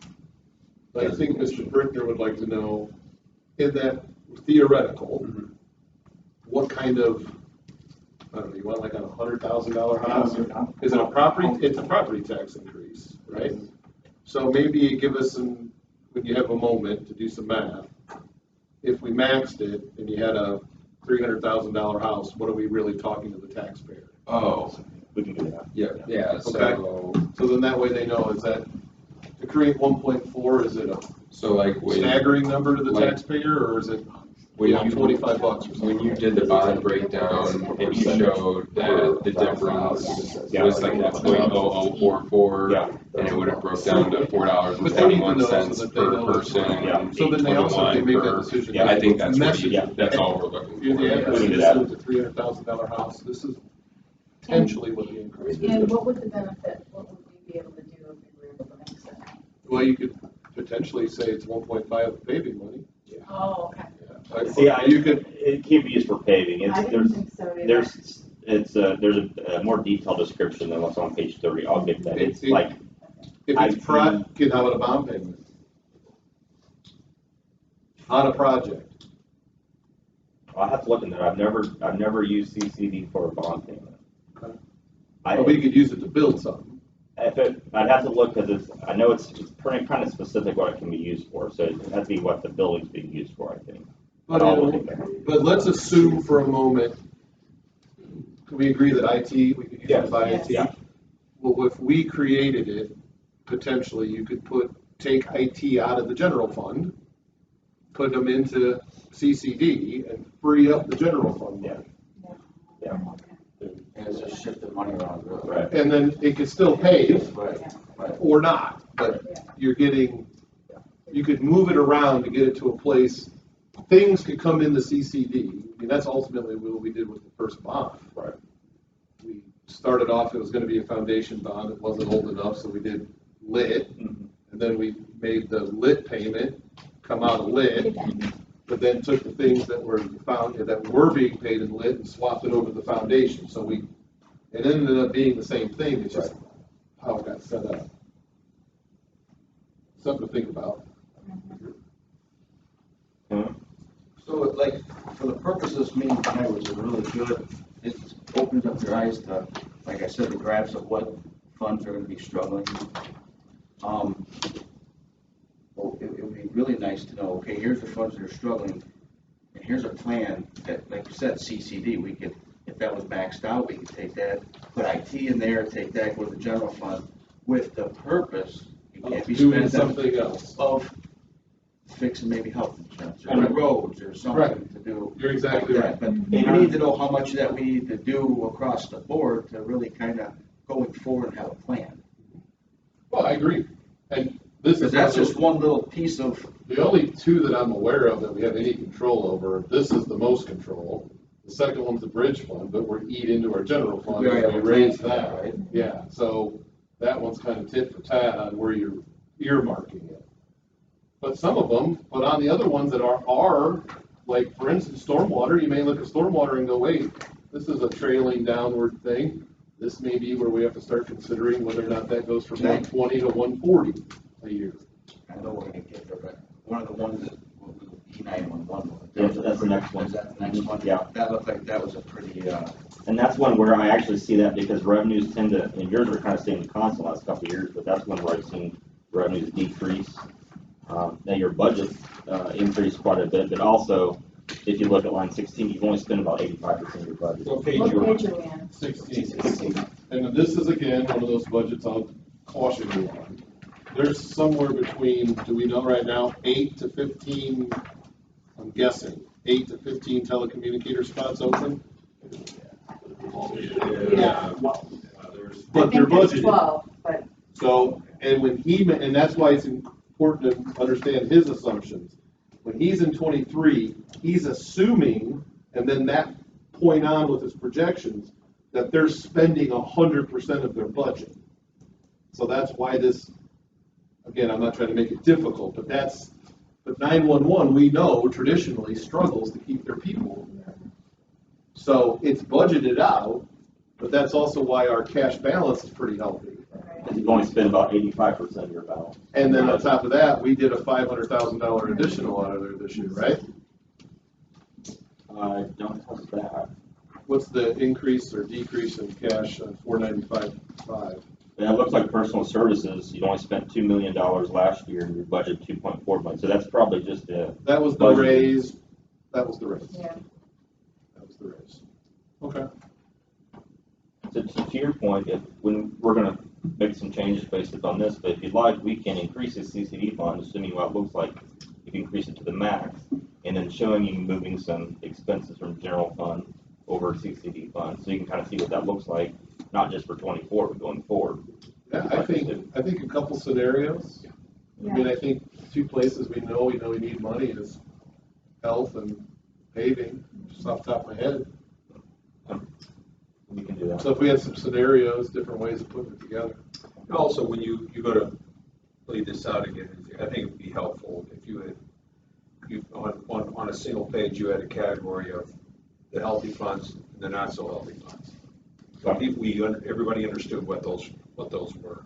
I think Mr. Brickner would like to know, in that theoretical, what kind of, I don't know, you want like a $100,000 house? Is it a property, it's a property tax increase, right? So maybe you give us some, when you have a moment to do some math, if we maxed it and you had a $300,000 house, what are we really talking to the taxpayer? Oh, We can do that. yeah, so, So then that way they know, is that, to create 1.4, is it a so like when, staggering number to the like- taxpayer, or is it, when yeah, you, $25 or something? when you did the bond breakdown and you showed that the difference was like that .0044, Yeah. and it would have broke down to But they need to know so $4.21 that they know per it's- person. Yeah. So then they also can make that 8.21 decision. Yeah, I think that's what Message. you, that's all we're looking You're the for. average, We can do this that. is a $300,000 house, this is potentially what the increase is. And what would the benefit, what would we be able to do if we were able to make that? Well, you could potentially say it's 1.5 of paving money. Oh, okay. See, You could, it can't be used for paving. I It's, didn't there's, think so either. there's a more detailed description than what's on page 30. I'll get that. It's It- like, if it's get how about a bond payment? On a project. I'll have to look in there. I've never used CCD for a bond payment. Okay. I, But we could use it to build something. I'd have to look because I know it's pretty kind of specific what it can be used for. So it has to be what the building's being used for, I think. But, I'll look at that. but let's assume for a moment, can we agree that IT, we could use Yes. it by IT? Yeah. Well, if we created it, potentially you could take IT out of the general fund, put them into CCD and free up the general fund money. Yeah. And it's just shifting money around, really. Right. And then it could still pave Right, right. or not, but you're getting, you could move it around to get it to a place, things could come into CCD. I mean, that's ultimately what we did with the first bond. Right. We started off, it was gonna be a foundation bond, it wasn't old enough, so we did lit. Mhm. And then we made the lit payment come out of lit, but then took the things that were that were being paid in lit and swapped it over to the foundation. So it ended up being the same thing, it's just how it got set up. Something to think about. So like, for the purpose of this meeting tonight, which is really good, it opens up your eyes to, like I said, the graphs of what funds are gonna be struggling. Well, it would be really nice to know, okay, here's the funds that are struggling, and here's a plan that, like you said, CCD, we could, if that was maxed out, we could take that, put IT in there, take that, go to the general fund, with the purpose, it can't be Doing spent something else. of fixing maybe health insurance, or Right. roads, or something Right. to do. You're exactly like right. that. But we need to know how much of that we need to do across the board to really kind of going forward and have a plan. Well, I agree. And this Because is. that's just one little piece of, The only two that I'm aware of that we have any control over, this is the most control. The second one's the bridge fund, but we're eat into our general fund, We already so we have a raise plan for that, that. right? Yeah, so that one's kind of tit for tat on where you're earmarking it. But some of them, but on the other ones that are, like, for instance, stormwater, you may look at stormwater and go, wait, this is a trailing downward thing. This may be where we have to start considering whether or not that goes from 120 to 140 a year. I know we're gonna get there, but one of the ones that, E911. Yeah, that's the next one. Is that the next one? Yeah. That looked like that was a pretty, And that's one where I actually see that because revenues tend to, and yours are kind of staying constant the last couple of years, but that's one where I've seen revenues decrease. Now your budget increased quite a bit, but also if you look at line 16, you've only spent about 85% of your budget. What page What you on? page are we on? 16. And this is again, one of those budgets I'll caution you on. There's somewhere between, do we know right now, 8 to 15, I'm guessing, 8 to 15 telecommunicator spots open? Yeah. But they're I think there's budgeted. 12, but So, and when and that's why it's important to understand his assumptions. When he's in 23, he's assuming, and then that point on with his projections, that they're spending 100% of their budget. So that's why this, again, I'm not trying to make it difficult, but 911, we know traditionally struggles to keep their people. So it's budgeted out, but that's also why our cash balance is pretty healthy. Because you've only spent about 85% of your balance. And then on top of that, we did a $500,000 additional out of there this year, right? I don't have that. What's the increase or decrease in cash on 495.5? And it looks like personal services, you only spent $2 million last year and your budget 2.4 million. So that's probably just a, That was the Budget. raise, that was the raise. Yeah. That was the raise. Okay. to your point, if, when we're gonna make some changes based upon this, but if you'd like, we can increase the CCD fund, assuming what it looks like, you can increase it to the max, and then showing you moving some expenses from general fund over CCD fund, so you can kind of see what that looks like, not just for 24, but going forward. Yeah, I think a couple scenarios. I mean, I think two places we know we need money is health and paving, just off the top of my head. We can do that. So if we had some scenarios, different ways of putting it together. Also, when you go to lead this out again, I think it'd be helpful if you had, on a single page, you had a category of the healthy funds and the not so healthy funds. So everybody understood what those were,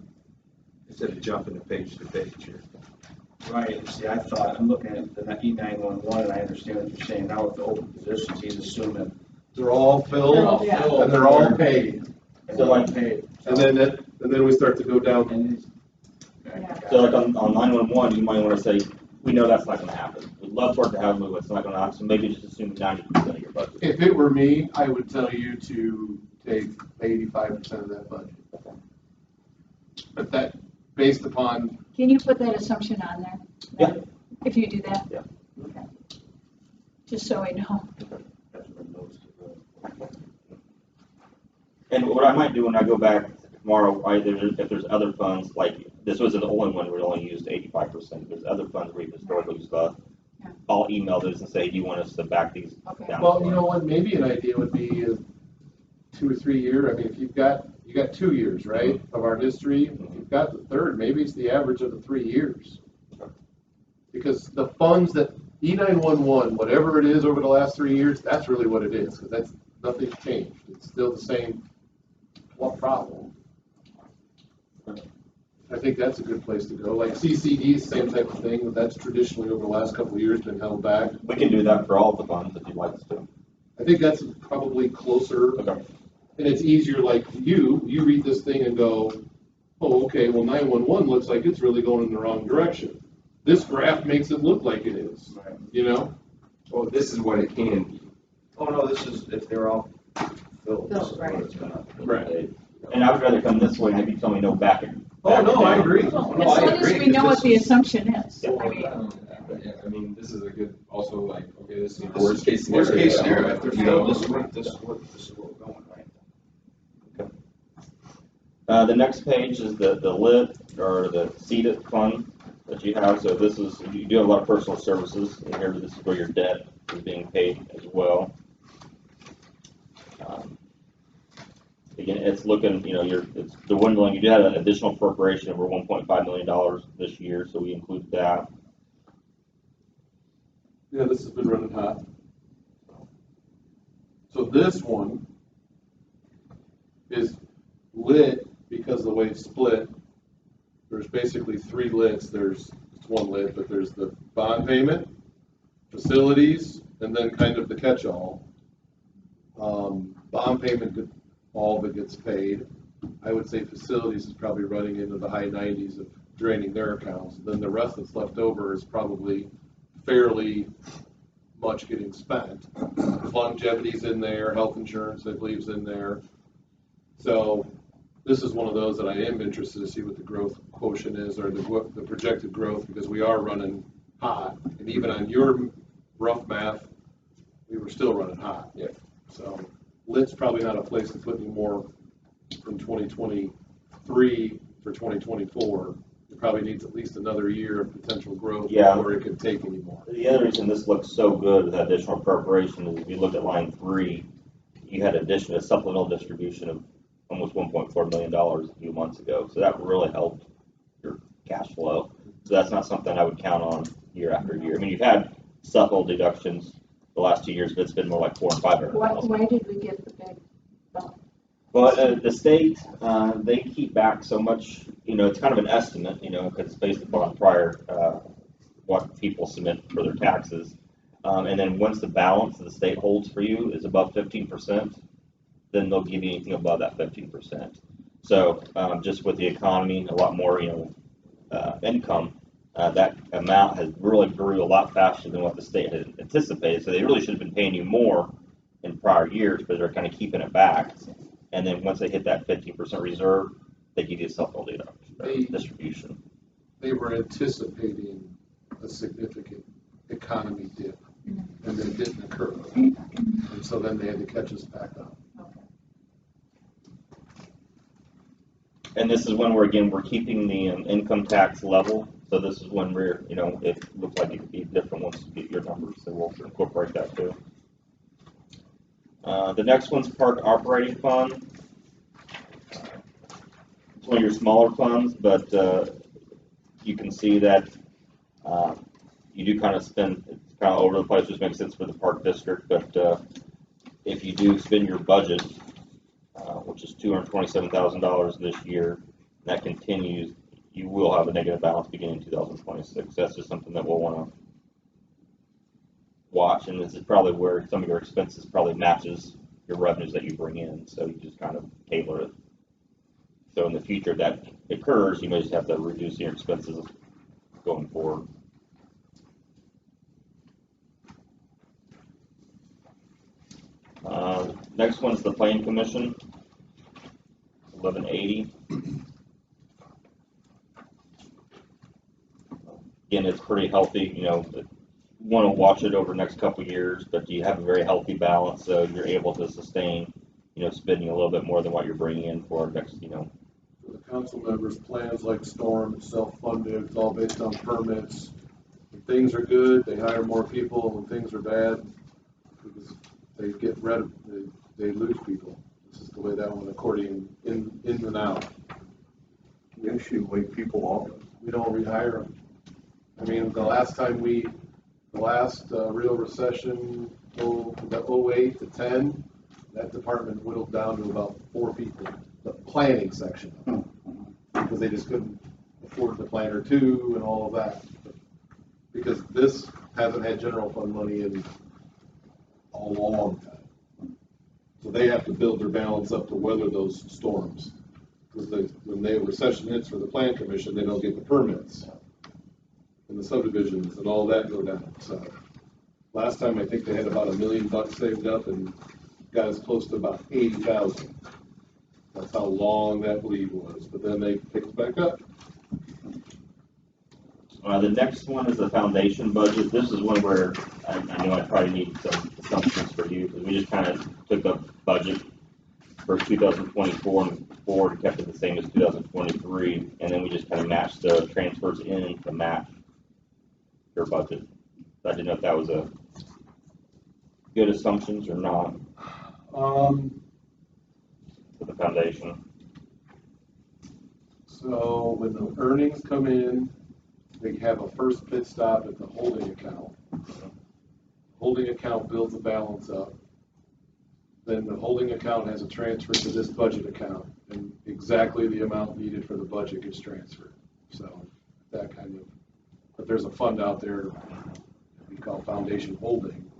instead of jumping page to page here. Right, see, I'm looking at the E911, and I understand what you're saying, now with the open positions, he's assuming. They're all filled, They're all filled. and they're all paid. So like, paid. And then we start to go down. So like on 911, you might want to say, we know that's not gonna happen. We'd love for it to happen, but it's not gonna happen, so maybe just assume 90% of your budget. If it were me, I would tell you to take 85% of that budget. But that, based upon, Can you put that assumption on there? Yeah. If you do that? Yeah. Okay. Just so we know. And what I might do when I go back tomorrow, if there's other funds, like, this was the only one we only used 85%, there's other funds we've historically used, Yeah. I'll email this and say, do you want us to back these Okay. down? well, you know what, maybe an idea would be 2 or 3 year, I mean, if you got 2 years, right, of our history, if you've got the third, maybe it's the average of the 3 years. Because the funds that, E911, whatever it is over the last 3 years, that's really what it is, because nothing's changed, it's still the same, what problem? I think that's a good place to go, like CCD, same type of thing, that's traditionally over the last couple of years been held back. We can do that for all of the funds if you'd like us to. I think that's probably closer. Okay. And it's easier, like you read this thing and go, oh, okay, well, 911 looks like it's really going in the wrong direction. This graph makes it look like it is, you know? Well, this is what it can be. Oh, no, this is, if they're all filled, this is what it's gonna. Right. And I would rather come this way and have you tell me no back. Oh, no, I agree. Well, No, as I long as agree, we know 'cause what the assumption is. Yeah. I mean, But yeah, I mean, this is a good, also like, okay, this is the This worst case scenario. Worst case scenario, if they're You know, filled, this is where we're going, right? The next page is the lit or the seated fund that you have. So this is, you do have a lot of personal services in here. This is where your debt is being paid as well. Again, it's looking, it's dwindling. You did have an additional appropriation over $1.5 million this year, so we include that. Yeah, this has been running hot. So this one is lit because of the way it's split. There's basically 3 lits. It's one lit, but there's the bond payment, facilities, and then kind of the catch-all. Bond payment, all of it gets paid. I would say facilities is probably running into the high 90s of draining their accounts. Then the rest that's left over is probably fairly much getting spent. Longevity's in there, health insurance, I believe, is in there. So this is one of those that I am interested to see what the growth quotient is, or the projected growth, because we are running hot. And even on your rough math, we were still running hot. Yeah. So lit's probably not a place to put any more from 2023 for 2024. It probably needs at least another year of potential growth before it could take any more. The other reason this looks so good with that additional appropriation is if you look at line 3, you had a supplemental distribution of almost $1.4 million a few months ago. So that really helped your cash flow. So that's not something I would count on year after year. I mean, you've had supplemental deductions the last 2 years, but it's been more like 400 and 500 Why, thousand. why did we get the big bump? Well, the state, they keep back so much, it's kind of an estimate, because it's based upon prior, what people submit for their taxes. And then once the balance that the state holds for you is above 15%, then they'll give you anything above that 15%. So, just with the economy, a lot more, income, that amount has really grew a lot faster than what the state had anticipated. So they really should have been paying you more in prior years, but they're kind of keeping it back. And then once they hit that 15% reserve, they give you a self-full distribution. They were anticipating a significant economy dip, and then didn't occur. And so then they had to catch us back up. And this is when we're keeping the income tax level. So this is when it looks like it could be different once you get your numbers. So we'll incorporate that too. The next one's park operating fund. It's one of your smaller funds, but you can see that you do kind of spend, it's kind of over the place, which makes sense for the park district. But if you do spend your budget, which is $227,000 this year, and that continues, you will have a negative balance beginning in 2026. That's just something that we'll want to watch, and this is probably where some of your expenses probably matches your revenues that you bring in, so you just kind of tailor it. So in the future, if that occurs, you may just have to reduce your expenses going forward. Next one's the Plan Commission, 1180. Again, it's pretty healthy, you want to watch it over the next couple of years, but you have a very healthy balance, so you're able to sustain, spending a little bit more than what you're bringing in for next, For the council members, plans like Storm, it's self-funded, it's all based on permits. When things are good, they hire more people, and when things are bad, because they get rid of, they lose people. This is the way that one accordion in and out. We actually lay people off. We don't rehire them. I mean, the last real recession, the 08 to 10, that department whittled down to about 4 people, the planning section, because they just couldn't afford the planner 2 and all of that. Because this hasn't had general fund money in a long time. So they have to build their balance up to weather those storms. Because when the recession hits for the plan commission, they don't get the permits. And the subdivisions and all that go down. So last time I think they had about $1 million saved up and got as close to about 80,000. That's how long that bleed was. But then they picked back up. The next one is the foundation budget. This is one where I know I probably need some assumptions for you, because we just kind of took a budget for 2024 and forward and kept it the same as 2023, and then we just kind of matched the transfers in to match your budget. So I didn't know if that was a good assumptions or not for the foundation. So when the earnings come in, they have a first pit stop at the holding account. Holding account builds the balance up. Then the holding account has a transfer to this budget account, and exactly the amount needed for the budget gets transferred. So that kind of, but there's a fund out there that we call Foundation Holding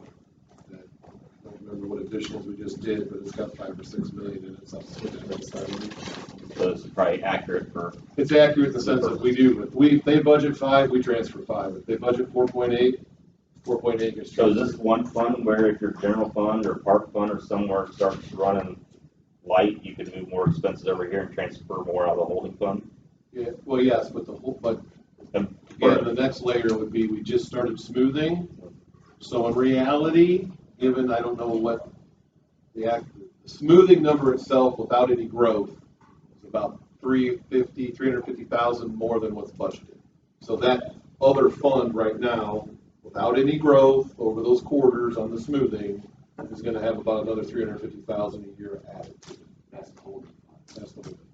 that, I don't remember what additionals we just did, but it's got $5 or $6 million in it. So So this is probably accurate for. it's accurate in the sense that we do, if they budget 5, we transfer 5. If they budget 4.8, 4.8 gets transferred. So is this one fund where if your general fund or park fund or somewhere starts running light, you can move more expenses over here and transfer more out of the holding fund? Yeah, well, yes, but again, the next layer would be, we just started smoothing. So in reality, given, I don't know what the smoothing number itself without any growth is about 350,000 more than what's budgeted. So that other fund right now, without any growth over those quarters on the smoothing, is going to have about another 350,000 a year added to it. That's the holding fund. That's the holding fund.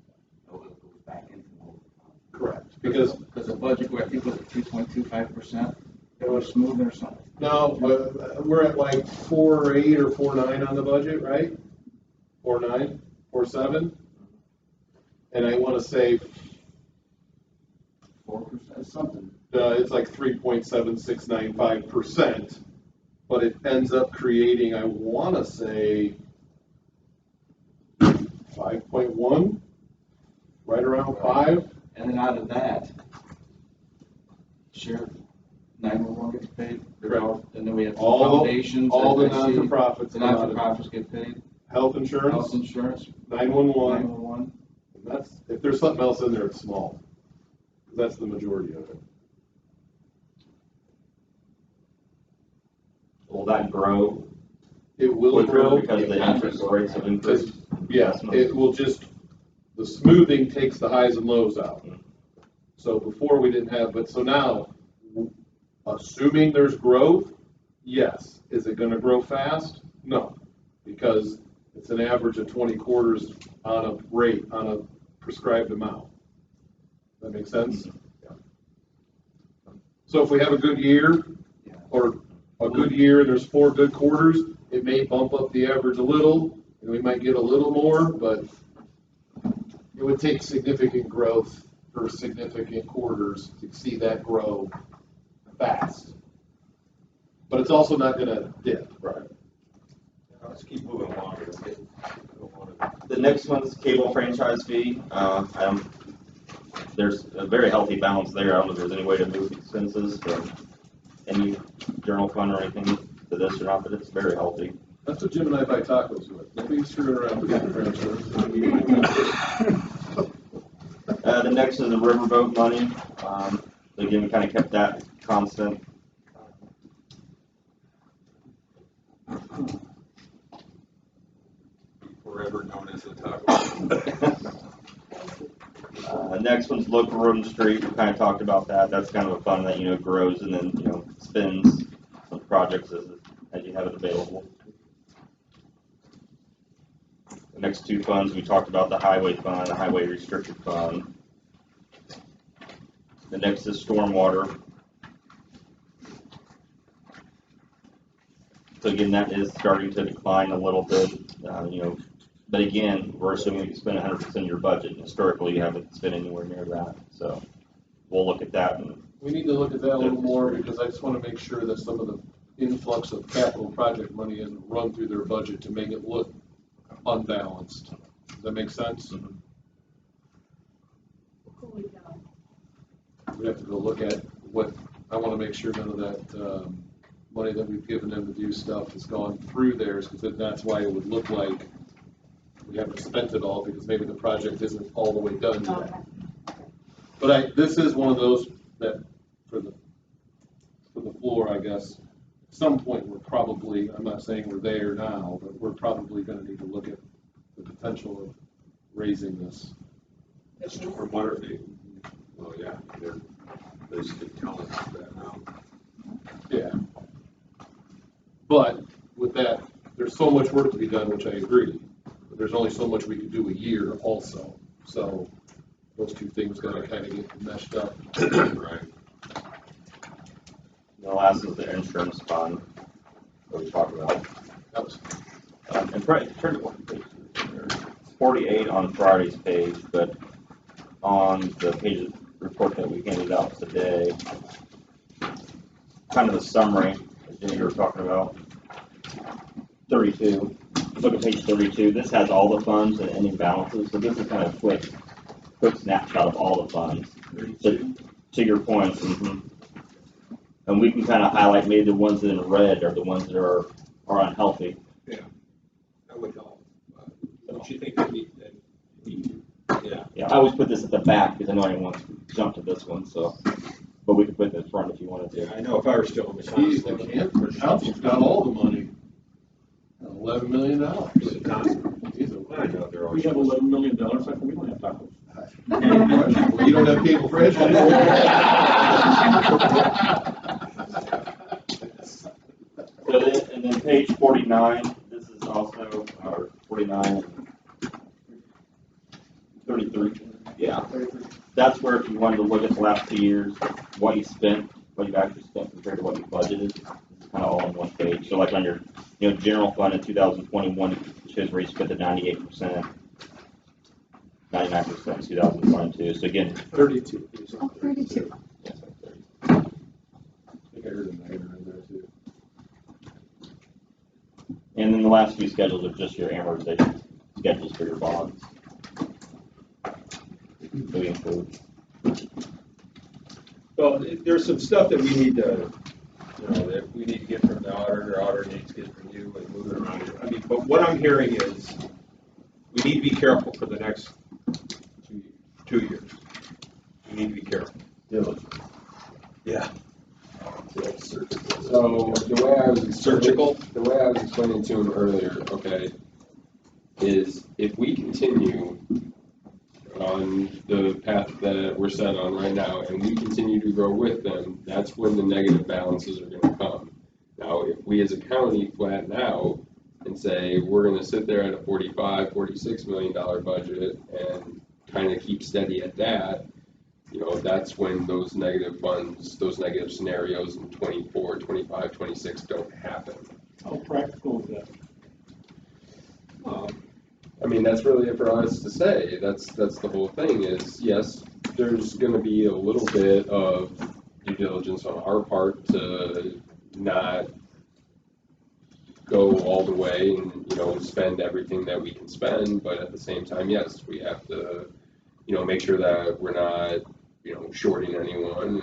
So it goes back into the holding fund. Correct. Because the budget, I think, was at 2.25%. It was smooth or something. No, we're at like 4.8 or 4.9 on the budget, right? 4.9, 4.7? And I wanna say, 4%, something. it's like 3.7695%, but it ends up creating, I wanna say, 5.1, right around 5. And then out of that, sheriff, 911 gets paid. Correct. And then we have All- foundations. All the I see. non-for-profits. The non-for-profits get paid. Health insurance, Health insurance, 911, 911. and that's, if there's something else in there, it's small. 'Cause that's the majority of it. Will that grow It will quicker grow. because the interest rates have increased? Yeah, it will just, the smoothing takes the highs and lows out. So before we didn't have, but so now, assuming there's growth, yes. Is it gonna grow fast? No, because it's an average of 20 quarters on a rate, on a prescribed amount. That make sense? Yeah. So if we have a good year, or a good year and there's 4 good quarters, it may bump up the average a little, and we might get a little more, but it would take significant growth for significant quarters to see that grow fast. But it's also not gonna dip. Right. Let's keep moving along. Let's get- don't wanna- The next one's cable franchise fee. There's a very healthy balance there. I don't know if there's any way to move expenses from any general fund or anything to this or not, but it's very healthy. That's what Jim and I buy tacos with. Nobody's screwing around with the franchise. The next is the riverboat money. Again, we kind of kept that constant. Forever known as the taco. Next one's local road and street. We kind of talked about that. That's kind of a fund that, grows and then, spends on projects as you have it available. The next two funds, we talked about the highway fund, the highway restricted fund. The next is stormwater. So again, that is starting to decline a little bit, but again, we're assuming you spend 100% of your budget. Historically, you haven't spent anywhere near that, so we'll look at that. We need to look at that a little more, because I just want to make sure that some of the influx of capital project money isn't run through their budget to make it look unbalanced. Does that make sense? Mm-hmm. We have to go look at what, I want to make sure none of that money that we've given them to do stuff has gone through theirs, because then that's why it would look like we haven't spent it all, because maybe the project isn't all the way done yet. But this is one of those that, for the floor, I guess, at some point we're probably, I'm not saying we're there now, but we're probably gonna need to look at the potential of raising this. From what are they? Well, yeah, they're basically telling us that now. Yeah. But with that, there's so much work to be done, which I agree, but there's only so much we can do a year also. So those two things gotta kind of get meshed up. Right. The last is the insurance fund that we talked about. And turn to 48 on Friday's page, but on the page report that we handed out today, kind of a summary, as you were talking about. 32. Look at page 32. This has all the funds and ending balances. So this is kind of a quick snapshot of all the funds. So, to your point, and we can kind of highlight maybe the ones that are in red are the ones that are unhealthy. Yeah, that would help. Don't you think that yeah. Yeah, I always put this at the back because I know anyone wants to jump to this one. So, but we can put it in the front if you wanted to. Yeah, I know if I were still in the Geez, the council. council's got all the money. $11 million. I know they're We always. have $11 million, how come we don't have tacos? Well, you don't have cable franchise. And then page 49, this is also, or 49, 33, yeah. That's where if you wanted to look at the last 2 years, what you spent, what you've actually spent compared to what you budgeted, this is kind of all on one page. So like on your, general fund in 2021, it shows where you spent the 98%, 99% in 2022. So again, 32. Oh, 32. yes, like 30. I think I heard a nine in there too. And then the last few schedules are just your amortization schedules for your bonds. So we include. Well, there's some stuff that we need to, that we need to get from the auditor needs to get from you and move it around. I mean, but what I'm hearing is, we need to be careful for the next 2 years. We need to be careful. Yeah. So the way I was Surgical? The way I was explaining to him earlier, okay, is if we continue on the path that we're set on right now and we continue to grow with them, that's when the negative balances are going to come. Now, if we as a county flatten out and say we're going to sit there at a $45-46 million budget and kind of keep steady at that, that's when those negative funds, those negative scenarios in 24, 25, 26 don't happen. How practical is that? I mean, that's really it for us to say. That's the whole thing is, yes, there's going to be a little bit of due diligence on our part to not go all the way and, spend everything that we can spend. But at the same time, yes, we have to, make sure that we're not, shorting anyone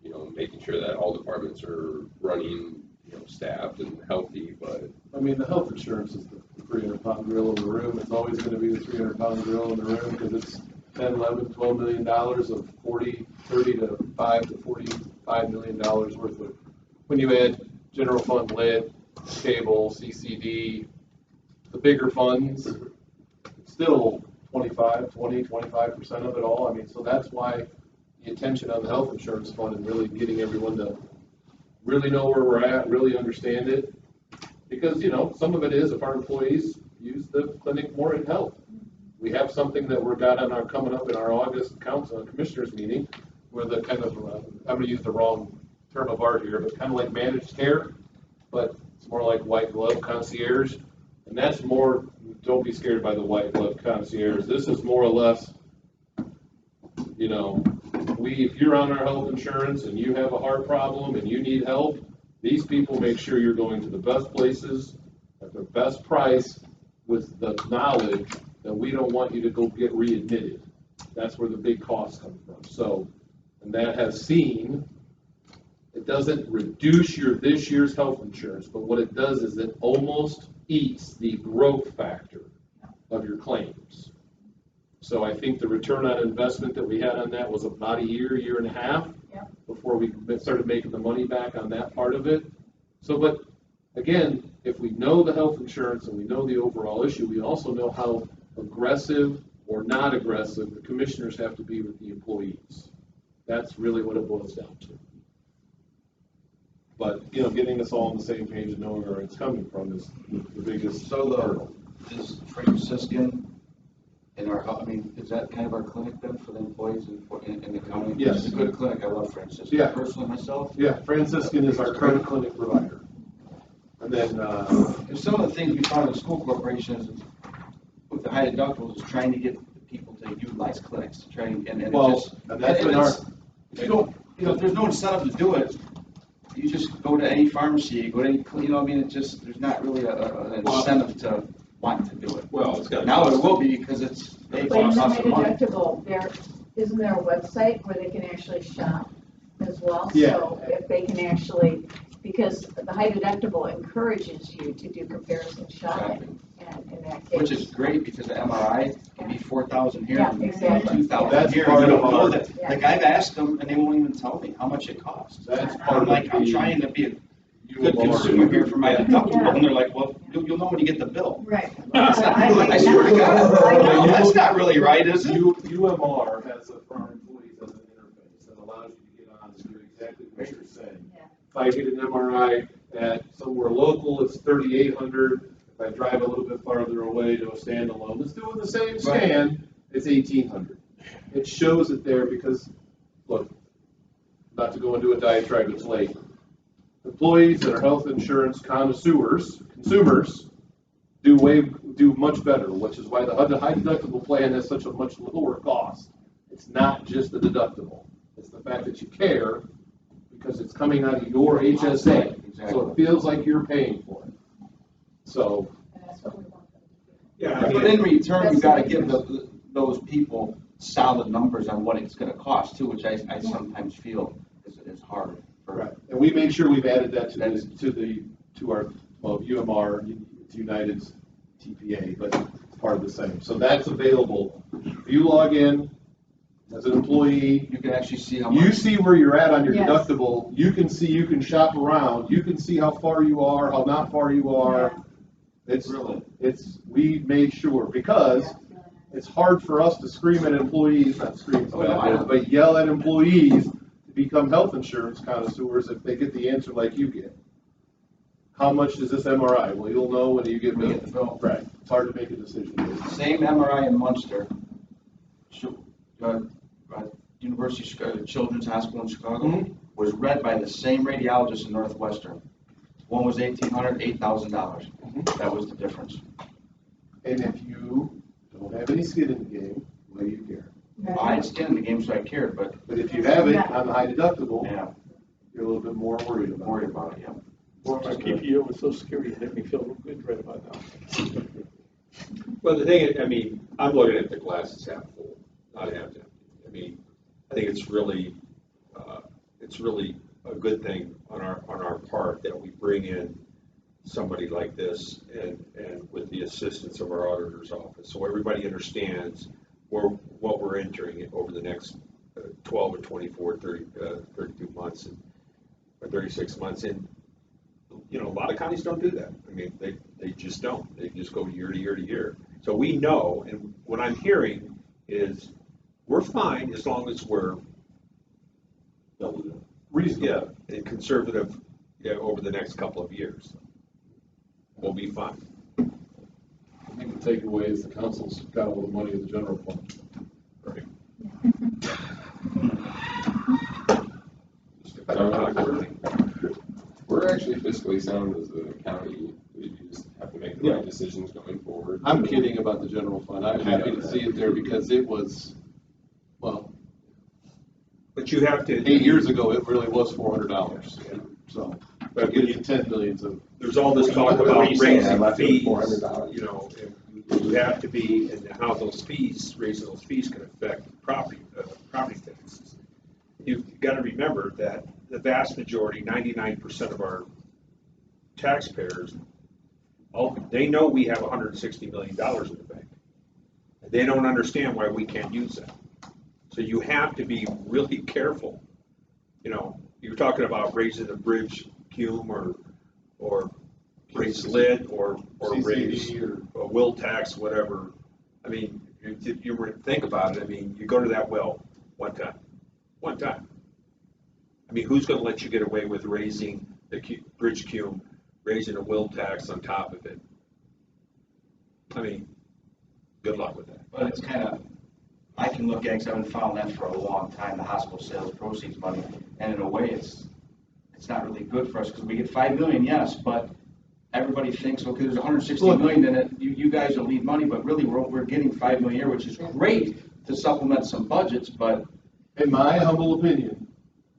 and, making sure that all departments are running, staffed and healthy. But I mean, the health insurance is the 300-pound gorilla in the room. It's always going to be the 300-pound gorilla in the room because it's $10, $11, $12 million of $30 to $5 to $45 million worth of, when you add general fund, lead, cable, CCD, the bigger funds, it's still 25% of it all. I mean, so that's why the attention on the health insurance fund and really getting everyone to really know where we're at, really understand it. Because, some of it is if our employees use the clinic more in health. We have something that we're coming up in our August council and commissioners meeting where the kind of, I'm going to use the wrong term of art here, but kind of like managed care, but it's more like white glove concierge. And that's more, don't be scared by the white glove concierge. This is more or less, if you're on our health insurance and you have a heart problem and you need help, these people make sure you're going to the best places at the best price with the knowledge that we don't want you to go get readmitted. That's where the big costs come from. So, and that has seen, it doesn't reduce this year's health insurance, but what it does is it almost eats the growth factor of your claims. So I think the return on investment that we had on that was about a year and a half before we started making the money back on that part of it. So, but again, if we know the health insurance and we know the overall issue, we also know how aggressive or not aggressive the commissioners have to be with the employees. That's really what it boils down to. But, getting us all on the same page and knowing where it's coming from is the biggest hurdle. Is Franciscan in our, is that kind of our clinic then for the employees in the county? Yes. It's a good clinic. I love Franciscan. Yeah. Personally myself. Yeah, Franciscan is our current clinic provider. And then, And some of the things we found in school corporations is with the high deductibles is trying to get the people to utilize clinics to try and it just, and that's in our, if you don't, if there's no incentive to do it, you just go to any pharmacy, go to any, there's not really an incentive to want to do it. Well, it's got. Now it will be because it's, they But in the cost high some money. deductible, isn't there a website where they can actually shop as well? Yeah. So if they can actually, because the high deductible encourages you to do comparison shopping, and in that case. Which is great because the MRI can be 4,000 here Yeah, and exactly. 2,000 That's here. part You of don't know our- that. Yeah. Like I've asked them and they won't even tell me how much it costs. That's part I'm like, of I'm the trying to be a good UMR. consumer here for my deductible. Yeah. And they're like, well, you'll know when you get the bill. Right. I swear to God. I know. That's not really right, is it? UMR has for our employees as an interface that allows you to get on and do exactly what you're saying. Yeah. If I get an MRI at somewhere local, it's 3,800. If I drive a little bit farther away to a standalone that's doing the same scan, it's 1,800. It shows it there because, look, not to go into a diatribe, it's late. employees that are health insurance connoisseurs, consumers, do much better, which is why the high deductible plan has such a much lower cost. It's not just the deductible. It's the fact that you care because it's coming out of your HSA. So it feels like you're paying for it. So. And that's what we want them to do. Yeah, I But mean, in return, you gotta give those people solid numbers on what it's gonna cost too, which I sometimes feel is hard. Right, and we made sure we've added that to our, well, UMR, to United's TPA, but it's part of the same. So that's available. If you log in as an employee, You can actually see how much. you see where you're at on your Yes. deductible. You can see, you can shop around. You can see how far you are, how not far you are. We made sure, because it's hard for us to scream at employees, not scream, but yell at employees to become health insurance connoisseurs if they get the answer like you get. How much is this MRI? Well, you'll know when you get We get the bill. Right, it's hard to make a decision. Same MRI in Munster, University of Chicago, Children's Hospital in Chicago, Mhm. was read by the same radiologist in Northwestern. One was $1,800, $8,000. That was the difference. And if you don't have any skin in the game, why do you care? I had skin in the game, so I cared, but But if you have it on the high deductible, yeah, you're a little bit more worried about it. worried about it, yeah. Well, my PPO with Social Security hit me feel real good right about now. well, the thing is, I mean, I'm looking at the glasses half full, not half empty. I mean, I think it's really a good thing on our part that we bring in somebody like this and with the assistance of our auditor's office, so everybody understands what we're entering over the next 12 or 24, 32 months, or 36 months. And, you know, a lot of counties don't do that. I mean, they just don't. They just go year to year to year. So we know, and what I'm hearing is we're fine as long as we're Reasonable. and conservative over the next couple of years. We'll be fine. I think the takeaway is the council's got all the money in the general fund. Right. We're actually fiscally sound as a county. We just have to make the right decisions going forward. I'm kidding about the general fund. I'm happy to see it there because it was, well, But you have to. 8 years ago, it really was $400. So, But get to 10 millions of. There's all this talk about raising left it fees, with $400. you know, and you have to be, and how those fees, raising those fees can affect property taxes. You've got to remember that the vast majority, 99% of our taxpayers, they know we have $160 million in the bank. They don't understand why we can't use that. So you have to be really careful. You know, you're talking about raising the bridge cume or raise lid or raise CCD a will tax, whatever. I mean, if you were to think about it, I mean, you go to that well one time. I mean, who's going to let you get away with raising the bridge cume, raising a will tax on top of it? I mean, good luck with that. But it's kind of, I can look at, because I've been following that for a long time, the hospital sales proceeds money, and in a way, it's not really good for us, because we get 5 million, yes, but everybody thinks, okay, there's 160 million in it, you guys will need money, but really, we're getting 5 million a year, which is great to supplement some budgets, but. In my humble opinion,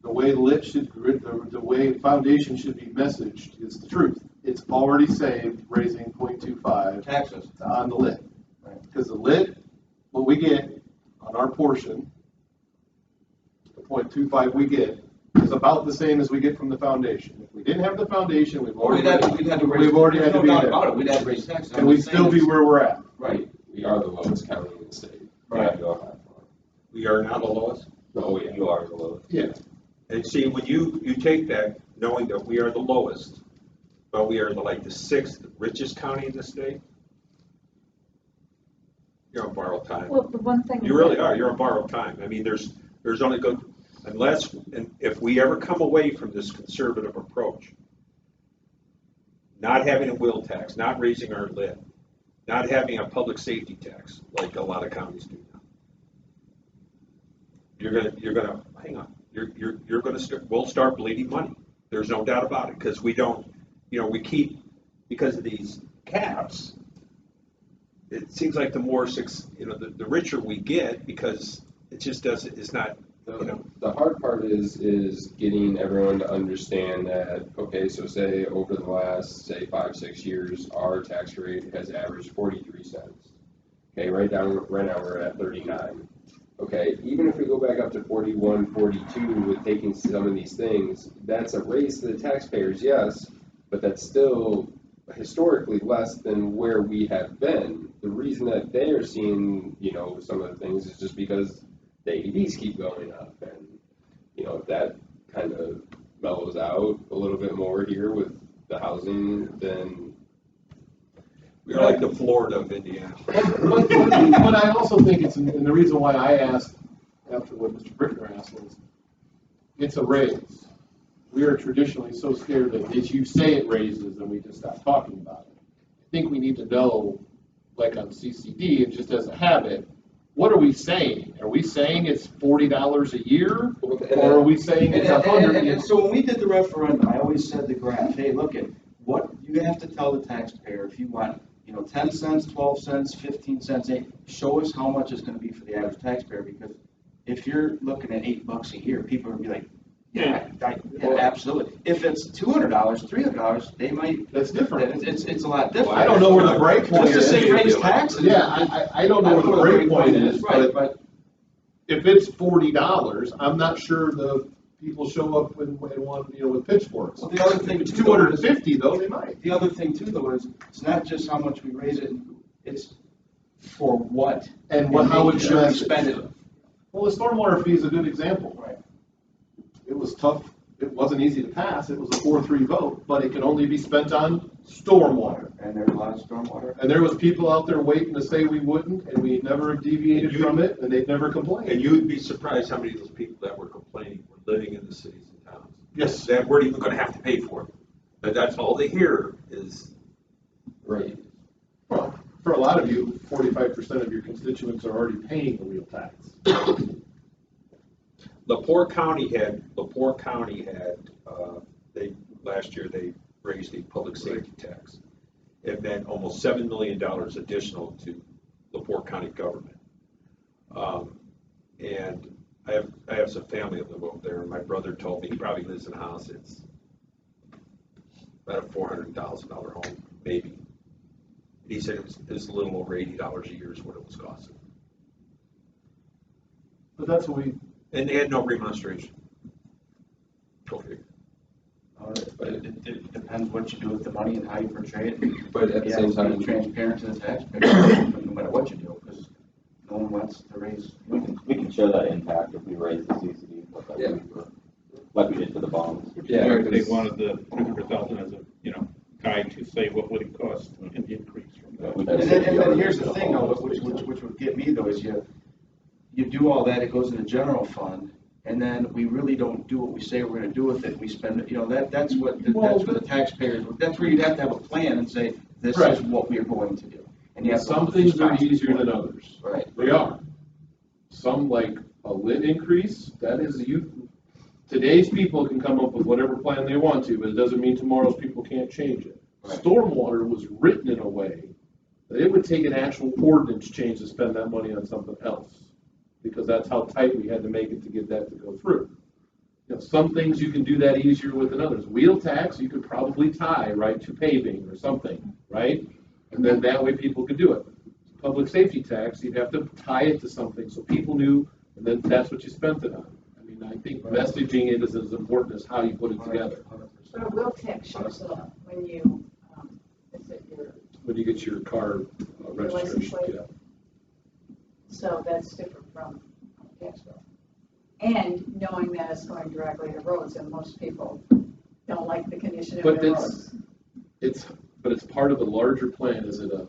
the way lit should, the way foundation should be messaged is the truth. It's already saved, raising 0.25 Taxes. on the lit. Because the lit, what we get on our portion, the 0.25 we get, is about the same as we get from the foundation. If we didn't have the foundation, we've already had to be No doubt there. about it, we'd have to raise taxes. And we'd still be where we're at. Right. We are the lowest county in the state. Right. We are now the lowest. Oh, yeah. You are the lowest. Yeah. And see, when you take that, knowing that we are the lowest, but we are the 6th richest county in the state, you're on borrowed time. Well, the one thing. You really are. You're on borrowed time. I mean, there's only good, unless, and if we ever come away from this conservative approach, not having a will tax, not raising our lid, not having a public safety tax like a lot of counties do now, you're gonna hang on. We'll start bleeding money. There's no doubt about it, because we don't, we keep, because of these caps, it seems like the more, the richer we get, because it just doesn't, it's not, The hard part is getting everyone to understand that, okay, so say over the last, say, 5-6 years, our tax rate has averaged 43 cents. Okay, right now we're at 39. Okay, even if we go back up to 41, 42 with taking some of these things, that's a raise to the taxpayers, yes, but that's still historically less than where we have been. The reason that they are seeing, some of the things is just because the ADs keep going up, and, if that kind of mellows out a little bit more here with the housing, then we're like the Florida of Indiana. But I also think it's, and the reason why I asked after what Mr. Brickner asked was, it's a raise. We are traditionally so scared that as you say it raises, then we just stop talking about it. I think we need to know, like on CCD, and just as a habit, what are we saying? Are we saying it's $40 a year, or are we saying it's $100? And so when we did the referendum, I always said the graph, hey, look at what you have to tell the taxpayer if you want, 10 cents, 12 cents, 15 cents, show us how much it's going to be for the average taxpayer, because if you're looking at $8 a year, people are going to be like, yeah, absolutely. If it's $200, $300, they might. That's different. It's a lot different. Well, I don't know where the break point is. Just to say raise taxes. Yeah, I don't know where the break point is, but if it's $40, I'm not sure the people show up and want, with pitchforks. Well, the other thing, if it's $250 though, they might. The other thing too, though, is it's not just how much we raise it; it's for what and how it should we spend it. Well, the stormwater fee is a good example. Right. It was tough. It wasn't easy to pass. It was a 4-3 vote, but it can only be spent on stormwater. And there's a lot of stormwater. And there was people out there waiting to say we wouldn't, and we never deviated from it, and they've never complained. And you'd be surprised how many of those people that were complaining were living in the cities and towns. Yes. That weren't even going to have to pay for it. But that's all they hear is. right. Well, for a lot of you, 45% of your constituents are already paying the wheel tax. Lepore County had, last year they raised the public safety tax. It meant almost $7 million additional to Lepore County government. And I have some family that live over there, and my brother told me, he probably lives in a house, it's about a $400,000 home, maybe. He said it was a little over $80 a year is what it was costing. But that's what we. And they had no remonstration. Go figure. But it depends what you do with the money and how you portray it. But at the same time, be transparent to the taxpayer, no matter what you do, because no one wants to raise. We can show that impact if we raise the CCD, like we did for the bonds. Yeah, They wanted the 200,000 as a, guide to say what would it cost in the increase from that. And then here's the thing, though, which would get me, though, is you do all that, it goes in the general fund, and then we really don't do what we say we're gonna do with it. We spend it, that's where the taxpayers, that's where you'd have to have a plan and say, this is what we are going to do. And you have some things are easier than others. Right. They are. Some, like a lit increase, that is today's people can come up with whatever plan they want to, but it doesn't mean tomorrow's people can't change it. Right. Stormwater was written in a way that it would take an actual ordinance change to spend that money on something else, because that's how tight we had to make it to get that to go through. Some things you can do that easier with than others. Wheel tax, you could probably tie right to paving or something, right? And then that way people could do it. Public safety tax, you'd have to tie it to something so people knew, and then that's what you spent it on. I mean, I think messaging it is as important as how you put it together. But a wheel tax shows up when you, When you get your car registration, license plate. yeah. So that's different from tax bill. And knowing that it's going directly to roads, and most people don't like the condition of their roads. It's part of the larger plan. Is it a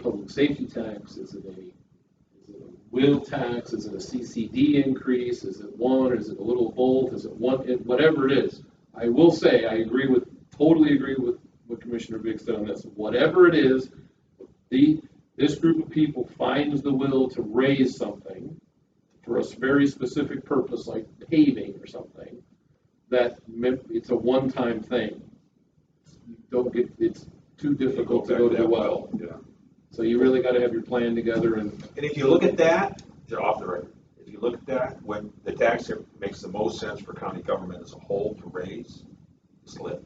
public safety tax? Is it a wheel tax? Is it a CCD increase? Is it one? Is it a little both? Is it one? Whatever it is. I will say I totally agree with what Commissioner Biggs said on this. Whatever it is, this group of people finds the will to raise something for a very specific purpose, like paving or something, it's a one-time thing. You don't get, it's too difficult to go to the well. Yeah. So you really gotta have your plan together and, And if you look at that, you're off the record. If you look at that, when the tax that makes the most sense for county government as a whole to raise is lit,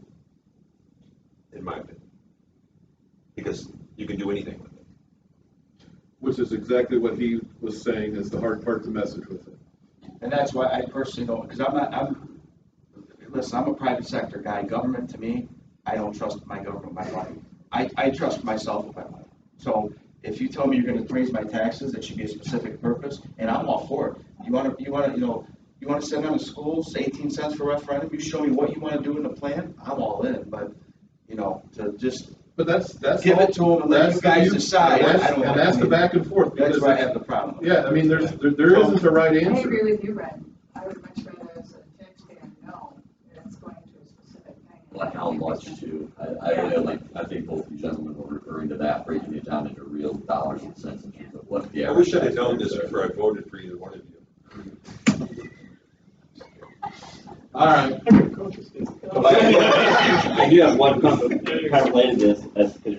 in my opinion. Because you can do anything with it. which is exactly what he was saying is the hard part to message with it. And that's why I personally don't, because listen, I'm a private sector guy. Government, to me, I don't trust my government with my money. I trust myself with my money. So if you tell me you're gonna raise my taxes, it should be a specific purpose, and I'm all for it. You wanna send on the schools, 18 cents for referendum, you show me what you wanna do in the plan, I'm all in, but, to just But that's. give it to them and let that's you guys the- decide. And I don't and that's the back and forth. That's because where I it's- have the problem. Yeah, I mean, there isn't a right I answer. agree with you, Red. I would much rather as a taxpayer know that it's going to a specific thing. Like how much too. I think both you gentlemen were referring to that, breaking it down into real dollars and cents in terms of what the I average. wish I'd have known taxpayer this before I voted for either one of you. All right. I do have one kind of related to this, as